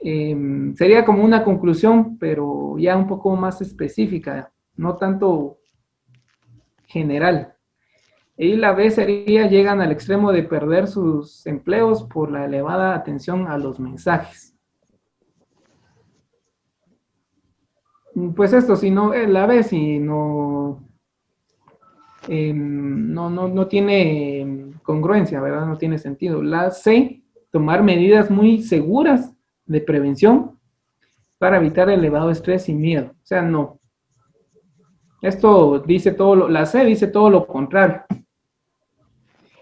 sería como una conclusión, pero ya un poco más específica, no tanto general. Y la B sería, llegan al extremo de perder sus empleos por la elevada atención a los mensajes. Pues esto, si no, la B, si no, no tiene congruencia, ¿verdad? No tiene sentido. La C, tomar medidas muy seguras de prevención para evitar elevado estrés y miedo. O sea, no. Esto dice todo, la C dice todo lo contrario.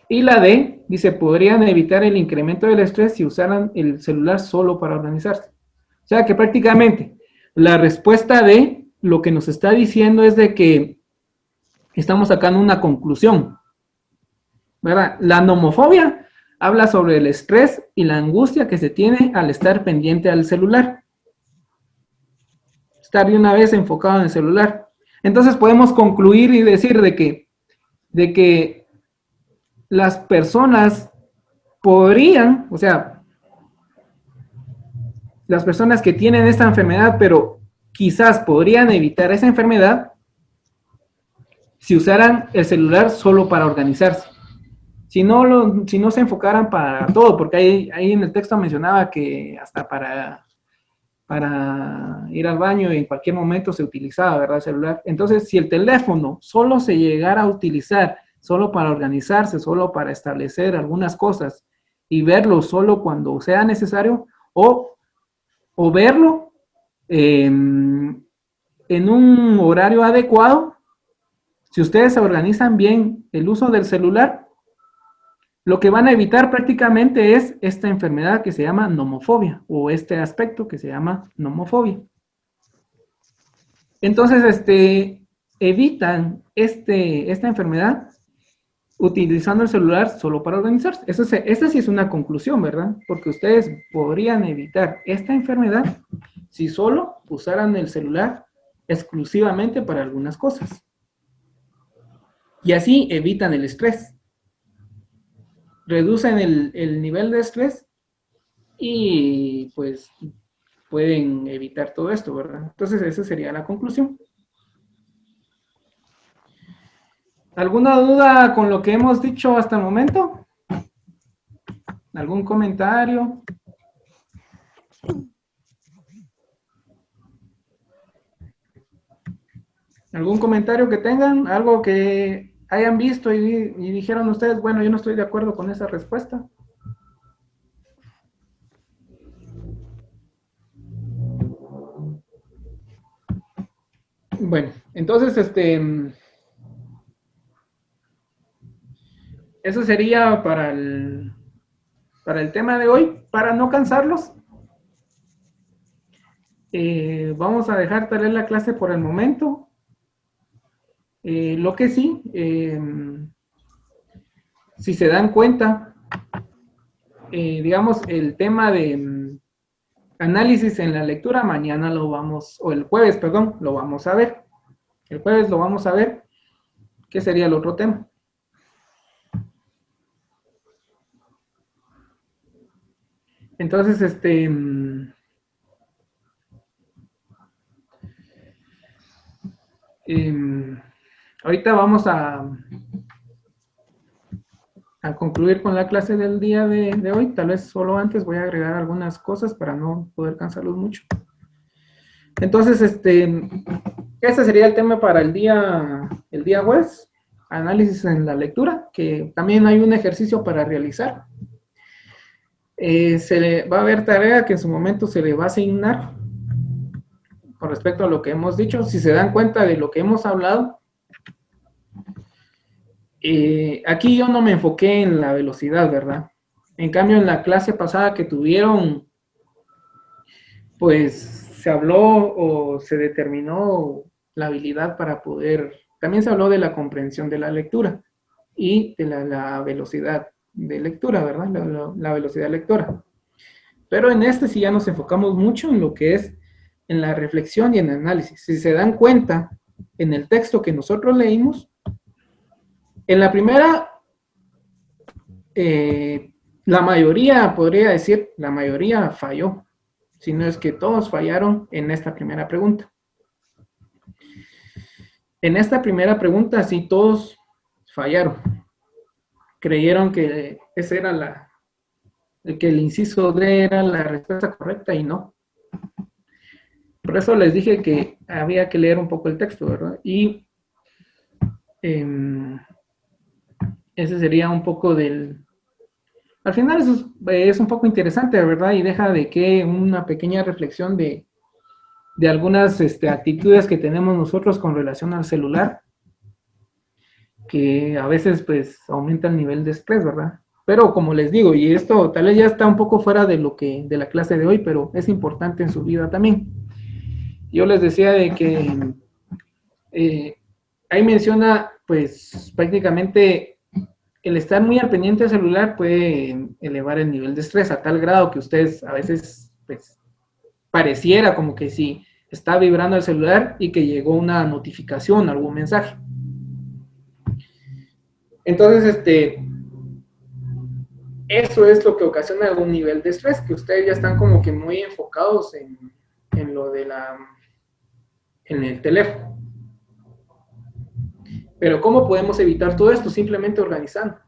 Y la D dice, podrían evitar el incremento del estrés si usaran el celular solo para organizarse. O sea que prácticamente la respuesta D lo que nos está diciendo es de que estamos sacando una conclusión, ¿verdad? La nomofobia habla sobre el estrés y la angustia que se tiene al estar pendiente al celular. Estar de una vez enfocado en el celular. Entonces podemos concluir y decir de que las personas podrían, o sea, las personas que tienen esta enfermedad, pero quizás podrían evitar esa enfermedad si usaran el celular solo para organizarse. Si no se enfocaran para todo, porque ahí en el texto mencionaba que hasta para ir al baño en cualquier momento se utilizaba, ¿verdad? El celular. Entonces, si el teléfono solo se llegara a utilizar solo para organizarse, solo para establecer algunas cosas y verlo solo cuando sea necesario, o verlo en un horario adecuado, si ustedes se organizan bien el uso del celular, lo que van a evitar prácticamente es esta enfermedad que se llama nomofobia, o este aspecto que se llama nomofobia. Entonces, evitan esta enfermedad utilizando el celular solo para organizarse. Esta sí es una conclusión, ¿verdad? Porque ustedes podrían evitar esta enfermedad si solo usaran el celular exclusivamente para algunas cosas. Y así evitan el estrés. Reducen el nivel de estrés y pues pueden evitar todo esto, ¿verdad? Entonces esa sería la conclusión. ¿Alguna duda con lo que hemos dicho hasta el momento? ¿Algún comentario? ¿Algún comentario que tengan? ¿Algo que hayan visto y dijeron ustedes, bueno, yo no estoy de acuerdo con esa respuesta? Bueno, entonces, eso sería para el tema de hoy. Para no cansarlos, vamos a dejar tal vez la clase por el momento. Lo que sí, si se dan cuenta, digamos, el tema de análisis en la lectura, mañana lo vamos, o el jueves, perdón, lo vamos a ver. El jueves lo vamos a ver. ¿Qué sería el otro tema? Entonces, ahorita vamos a concluir con la clase del día de hoy. Tal vez solo antes voy a agregar algunas cosas para no poder cansarlos mucho. Entonces, este sería el tema para el día jueves. Análisis en la lectura, que también hay un ejercicio para realizar. Se le va a haber tarea que en su momento se le va a asignar con respecto a lo que hemos dicho. Si se dan cuenta de lo que hemos hablado, aquí yo no me enfoqué en la velocidad, ¿verdad? En cambio, en la clase pasada que tuvieron, pues se habló o se determinó la habilidad para poder, también se habló de la comprensión de la lectura y de la velocidad de lectura, ¿verdad? La velocidad lectora. Pero en este sí ya nos enfocamos mucho en lo que es en la reflexión y en el análisis. Si se dan cuenta, en el texto que nosotros leímos, en la primera, la mayoría, podría decir, la mayoría falló. Si no es que todos fallaron en esta primera pregunta. En esta primera pregunta sí todos fallaron. Creyeron que ese era que el inciso D era la respuesta correcta y no. Por eso les dije que había que leer un poco el texto, ¿verdad? Y ese sería un poco del... Al final eso es un poco interesante, ¿verdad? Y deja de que una pequeña reflexión de algunas actitudes que tenemos nosotros con relación al celular, que a veces pues aumenta el nivel de estrés, ¿verdad? Pero como les digo, y esto tal vez ya está un poco fuera de de la clase de hoy, pero es importante en su vida también. Yo les decía de que ahí menciona pues prácticamente el estar muy al pendiente del celular puede elevar el nivel de estrés a tal grado que ustedes a veces pues pareciera como que si está vibrando el celular y que llegó una notificación, algún mensaje. Entonces, eso es lo que ocasiona un nivel de estrés, que ustedes ya están como que muy enfocados en lo de en el teléfono. Pero ¿cómo podemos evitar todo esto? Simplemente organizando.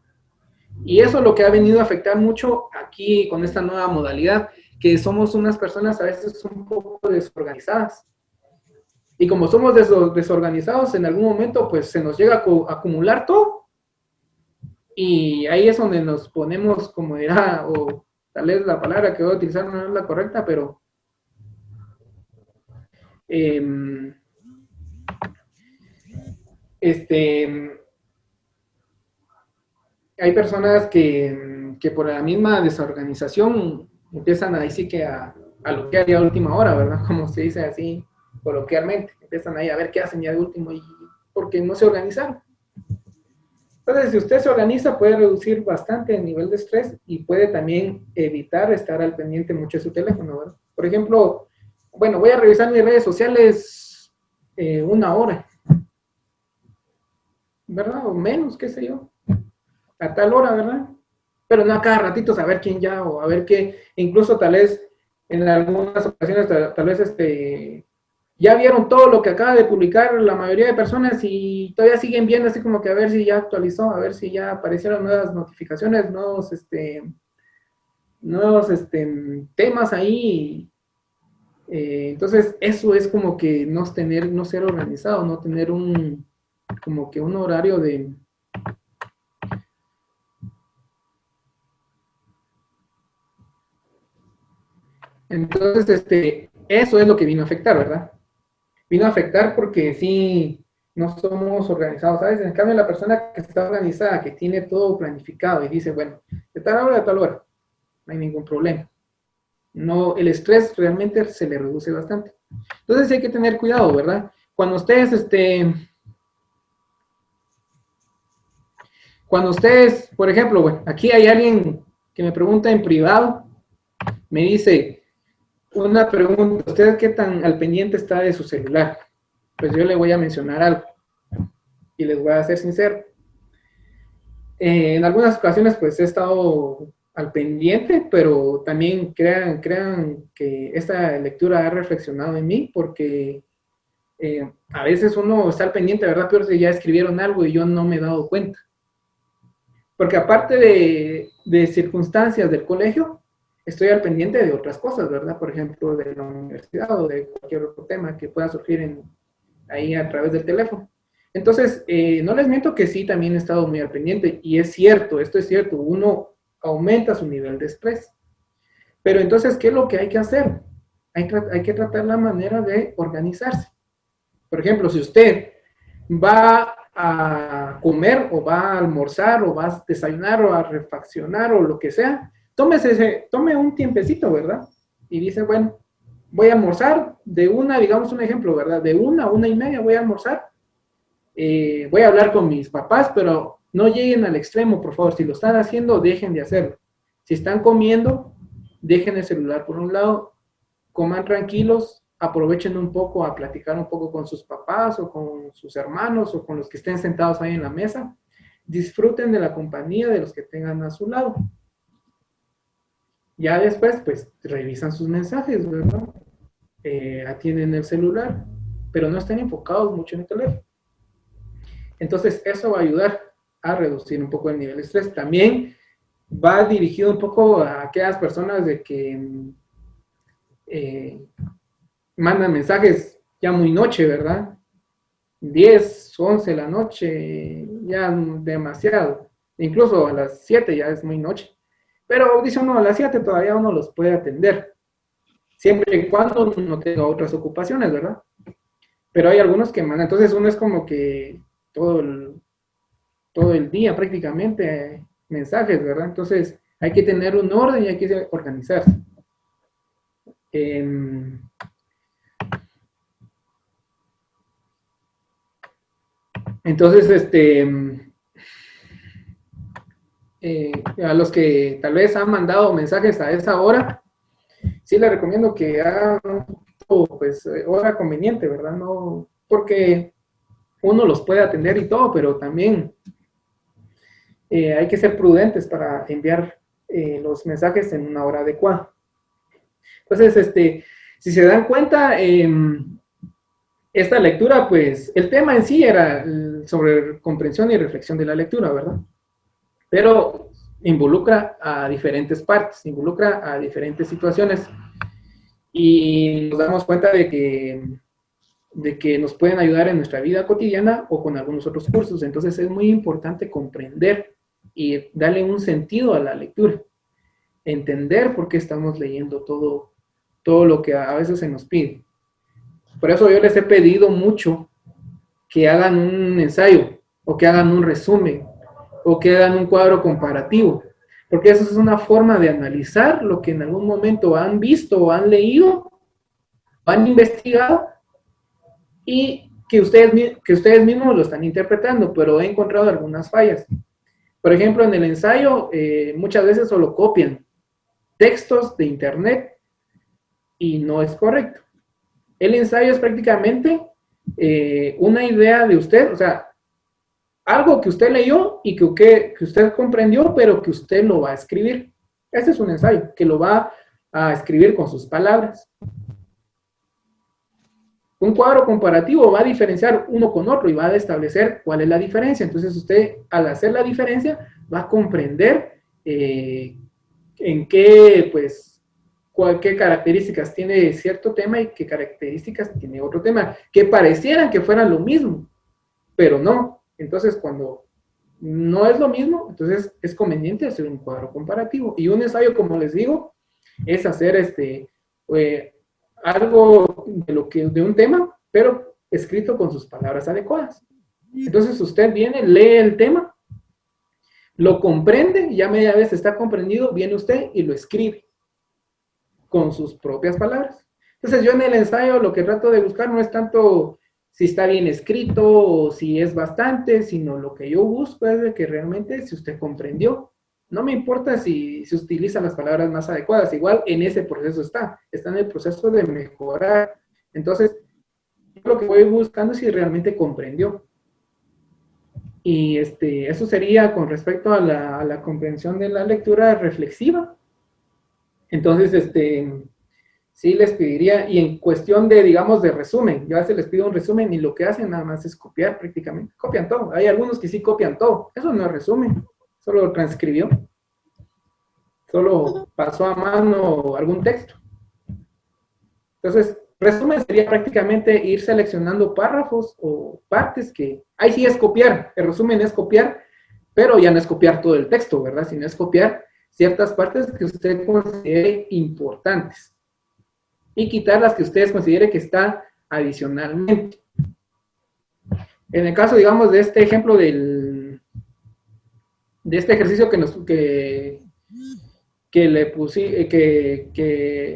Y eso es lo que ha venido a afectar mucho aquí con esta nueva modalidad, que somos unas personas a veces un poco desorganizadas. Y como somos desorganizados, en algún momento pues se nos llega a acumular todo. Y ahí es donde nos ponemos, como dirá, o tal vez la palabra que voy a utilizar no es la correcta, pero hay personas que por la misma desorganización empiezan ahí sí que a loquear ya a última hora, ¿verdad? Como se dice así coloquialmente. Empiezan ahí a ver qué hacen ya de último y porque no se organizaron. Entonces, si usted se organiza, puede reducir bastante el nivel de estrés y puede también evitar estar al pendiente mucho de su teléfono, ¿verdad? Por ejemplo, bueno, voy a revisar mis redes sociales 1 hora, ¿verdad? O menos, qué sé yo, a tal hora, ¿verdad? Pero no a cada ratito saber quién ya, o a ver qué, incluso tal vez en algunas ocasiones, tal vez ya vieron todo lo que acaba de publicar la mayoría de personas y todavía siguen viendo así como que a ver si ya actualizó, a ver si ya aparecieron nuevas notificaciones, nuevos temas ahí. Entonces, eso es como que no ser organizado, no tener como que un horario de... Entonces, eso es lo que vino a afectar, ¿verdad? Vino a afectar porque sí, no somos organizados, ¿sabes? En cambio, la persona que está organizada, que tiene todo planificado y dice, bueno, de tal hora a tal hora, no hay ningún problema. No, el estrés realmente se le reduce bastante. Entonces hay que tener cuidado, ¿verdad? Cuando ustedes, por ejemplo, bueno, aquí hay alguien que me pregunta en privado, me dice, una pregunta, ¿usted qué tan al pendiente está de su celular? Pues yo le voy a mencionar algo y les voy a ser sincero. En algunas ocasiones pues he estado al pendiente, pero también crean que esta lectura ha reflexionado en mí, porque a veces uno está al pendiente, ¿verdad? Pero si ya escribieron algo y yo no me he dado cuenta. Porque aparte de circunstancias del colegio, estoy al pendiente de otras cosas, ¿verdad? Por ejemplo, de la universidad o de cualquier otro tema que pueda surgir ahí a través del teléfono. Entonces, no les miento que sí, también he estado muy al pendiente, y es cierto, esto es cierto, uno aumenta su nivel de estrés. Pero entonces, ¿qué es lo que hay que hacer? Hay que tratar la manera de organizarse. Por ejemplo, si usted va a comer o va a almorzar o va a desayunar o a refaccionar o lo que sea, tome un tiempecito, ¿verdad? Y dice, bueno, voy a almorzar de una, digamos un ejemplo, ¿verdad? De 1 a 1:30 voy a almorzar. Voy a hablar con mis papás, pero no lleguen al extremo, por favor. Si lo están haciendo, dejen de hacerlo. Si están comiendo, dejen el celular por un lado, coman tranquilos, aprovechen un poco a platicar un poco con sus papás o con sus hermanos o con los que estén sentados ahí en la mesa. Disfruten de la compañía de los que tengan a su lado. Ya después, pues, revisan sus mensajes, ¿verdad? Atienden el celular, pero no estén enfocados mucho en el teléfono. Entonces, eso va a ayudar a reducir un poco el nivel de estrés. También va dirigido un poco a aquellas personas de que mandan mensajes ya muy noche, ¿verdad? 10, 11 de la noche, ya demasiado. Incluso a las 7 ya es muy noche. Pero dice uno, a las 7 todavía uno los puede atender. Siempre y cuando no tenga otras ocupaciones, ¿verdad? Pero hay algunos que mandan. Entonces uno es como que todo el día prácticamente mensajes, ¿verdad? Entonces hay que tener un orden y hay que organizarse. Entonces, a los que tal vez han mandado mensajes a esa hora, sí les recomiendo que hagan pues, hora conveniente, ¿verdad? No, porque uno los puede atender y todo, pero también hay que ser prudentes para enviar los mensajes en una hora adecuada. Entonces, si se dan cuenta, esta lectura, pues, el tema en sí era sobre comprensión y reflexión de la lectura, ¿verdad? Pero involucra a diferentes partes, involucra a diferentes situaciones, y nos damos cuenta de que nos pueden ayudar en nuestra vida cotidiana o con algunos otros cursos. Entonces es muy importante comprender y darle un sentido a la lectura, entender por qué estamos leyendo todo lo que a veces se nos pide. Por eso yo les he pedido mucho que hagan un ensayo, o que hagan un resumen, o que hagan un cuadro comparativo, porque eso es una forma de analizar lo que en algún momento han visto o han leído, o han investigado, y que ustedes mismos lo están interpretando, pero he encontrado algunas fallas. Por ejemplo, en el ensayo, muchas veces solo copian textos de internet y no es correcto. El ensayo es prácticamente una idea de usted, o sea, algo que usted leyó y que usted comprendió, pero que usted lo va a escribir. Ese es un ensayo, que lo va a escribir con sus palabras. Un cuadro comparativo va a diferenciar uno con otro y va a establecer cuál es la diferencia. Entonces usted, al hacer la diferencia, va a comprender en qué, pues, qué características tiene cierto tema y qué características tiene otro tema, que parecieran que fueran lo mismo, pero no. Entonces, cuando no es lo mismo, entonces es conveniente hacer un cuadro comparativo. Y un ensayo, como les digo, es hacer algo de un tema, pero escrito con sus palabras adecuadas. Entonces usted viene, lee el tema, lo comprende, ya media vez está comprendido, viene usted y lo escribe con sus propias palabras. Entonces yo en el ensayo lo que trato de buscar no es tanto si está bien escrito o si es bastante, sino lo que yo busco es de que realmente si usted comprendió. No me importa si se utilizan las palabras más adecuadas, igual en ese proceso está en el proceso de mejorar. Entonces, lo que voy buscando es si realmente comprendió. Y eso sería con respecto a la comprensión de la lectura reflexiva. Entonces, sí les pediría, y en cuestión de, digamos, de resumen, yo a veces les pido un resumen y lo que hacen nada más es copiar prácticamente. Copian todo. Hay algunos que sí copian todo. Eso no es resumen, solo lo transcribió. Solo pasó a mano algún texto. Entonces, resumen sería prácticamente ir seleccionando párrafos o partes que, ahí sí es copiar, el resumen es copiar, pero ya no es copiar todo el texto, ¿verdad? Sino es copiar ciertas partes que usted considere importantes y quitar las que ustedes considere que está adicionalmente. En el caso, digamos, de este ejemplo de este ejercicio que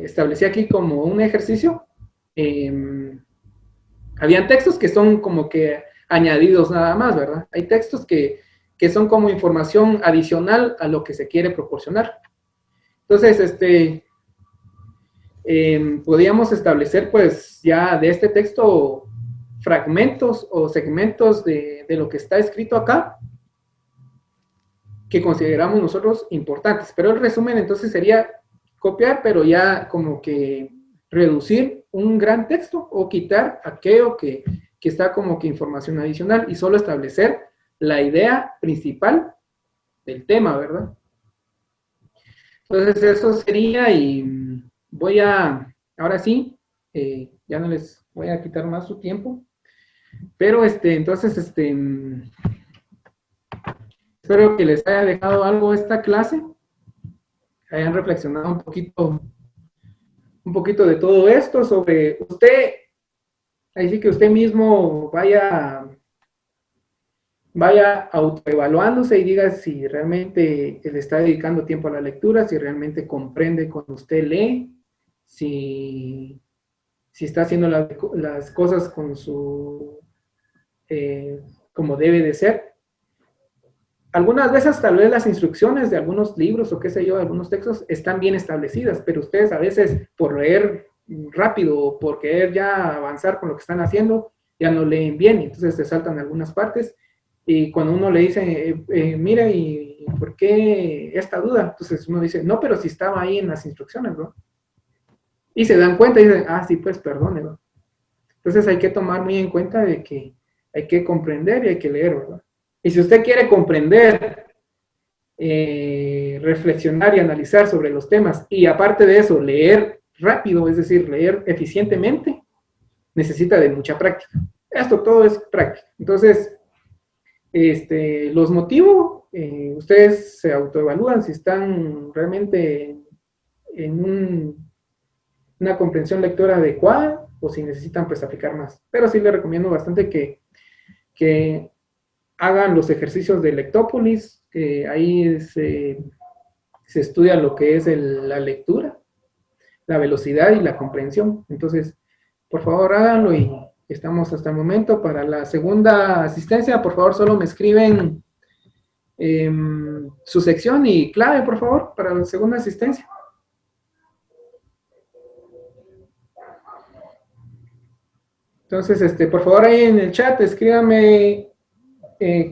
establecí aquí como un ejercicio, habían textos que son como que añadidos nada más, ¿verdad? Hay textos que son como información adicional a lo que se quiere proporcionar. Entonces, podríamos establecer, pues, ya de este texto fragmentos o segmentos de lo que está escrito acá, que consideramos nosotros importantes. Pero el resumen entonces sería copiar, pero ya como que reducir un gran texto o quitar aquello que está como que información adicional y solo establecer la idea principal del tema, ¿verdad? Entonces eso sería, y voy a, ahora sí, ya no les voy a quitar más su tiempo, pero entonces, espero que les haya dejado algo esta clase, hayan reflexionado un poquito de todo esto, sobre usted, ahí sí que usted mismo vaya autoevaluándose y diga si realmente le está dedicando tiempo a la lectura, si realmente comprende cuando usted lee, si está haciendo las cosas con como debe de ser. Algunas veces tal vez las instrucciones de algunos libros o qué sé yo, algunos textos están bien establecidas, pero ustedes a veces por leer rápido o por querer ya avanzar con lo que están haciendo, ya no leen bien y entonces se saltan algunas partes. Y cuando uno le dice, mire, ¿y por qué esta duda? Entonces uno dice, no, pero si estaba ahí en las instrucciones, ¿no? Y se dan cuenta y dicen, ah, sí, pues perdone, ¿no? Entonces hay que tomar muy en cuenta de que hay que comprender y hay que leer, ¿verdad? Y si usted quiere comprender, reflexionar y analizar sobre los temas, y aparte de eso, leer rápido, es decir, leer eficientemente, necesita de mucha práctica. Esto todo es práctica. Entonces, los motivo, ustedes se autoevalúan si están realmente en una comprensión lectora adecuada o si necesitan pues aplicar más. Pero sí les recomiendo bastante que hagan los ejercicios de Lectópolis, ahí se estudia lo que es la lectura, la velocidad y la comprensión. Entonces, por favor háganlo y estamos hasta el momento. Para la segunda asistencia, por favor, solo me escriben su sección y clave, por favor, para la segunda asistencia. Entonces, por favor, ahí en el chat, escríbame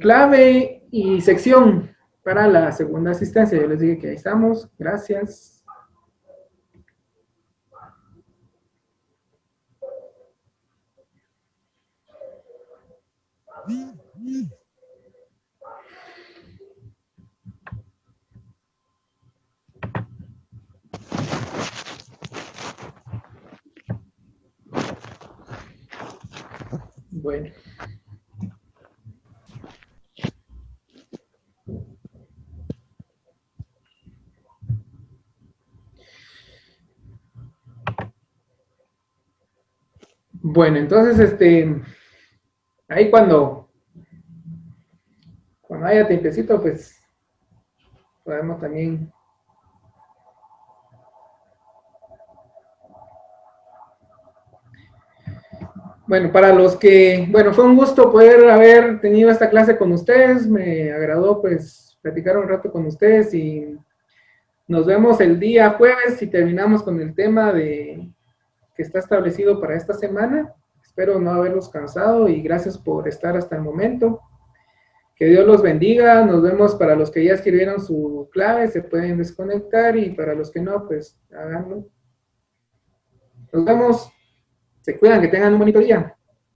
clave y sección para la segunda asistencia. Yo les dije que ahí estamos. Gracias. Bueno. Bueno, entonces, ahí cuando haya tiempecito, pues, podemos también bueno, para los que, bueno, fue un gusto poder haber tenido esta clase con ustedes, me agradó pues platicar un rato con ustedes y nos vemos el día jueves y terminamos con el tema que está establecido para esta semana. Espero no haberlos cansado y gracias por estar hasta el momento. Que Dios los bendiga. Nos vemos. Para los que ya escribieron su clave, se pueden desconectar, y para los que no, pues háganlo. Nos vemos. Se cuidan, que tengan un bonito día.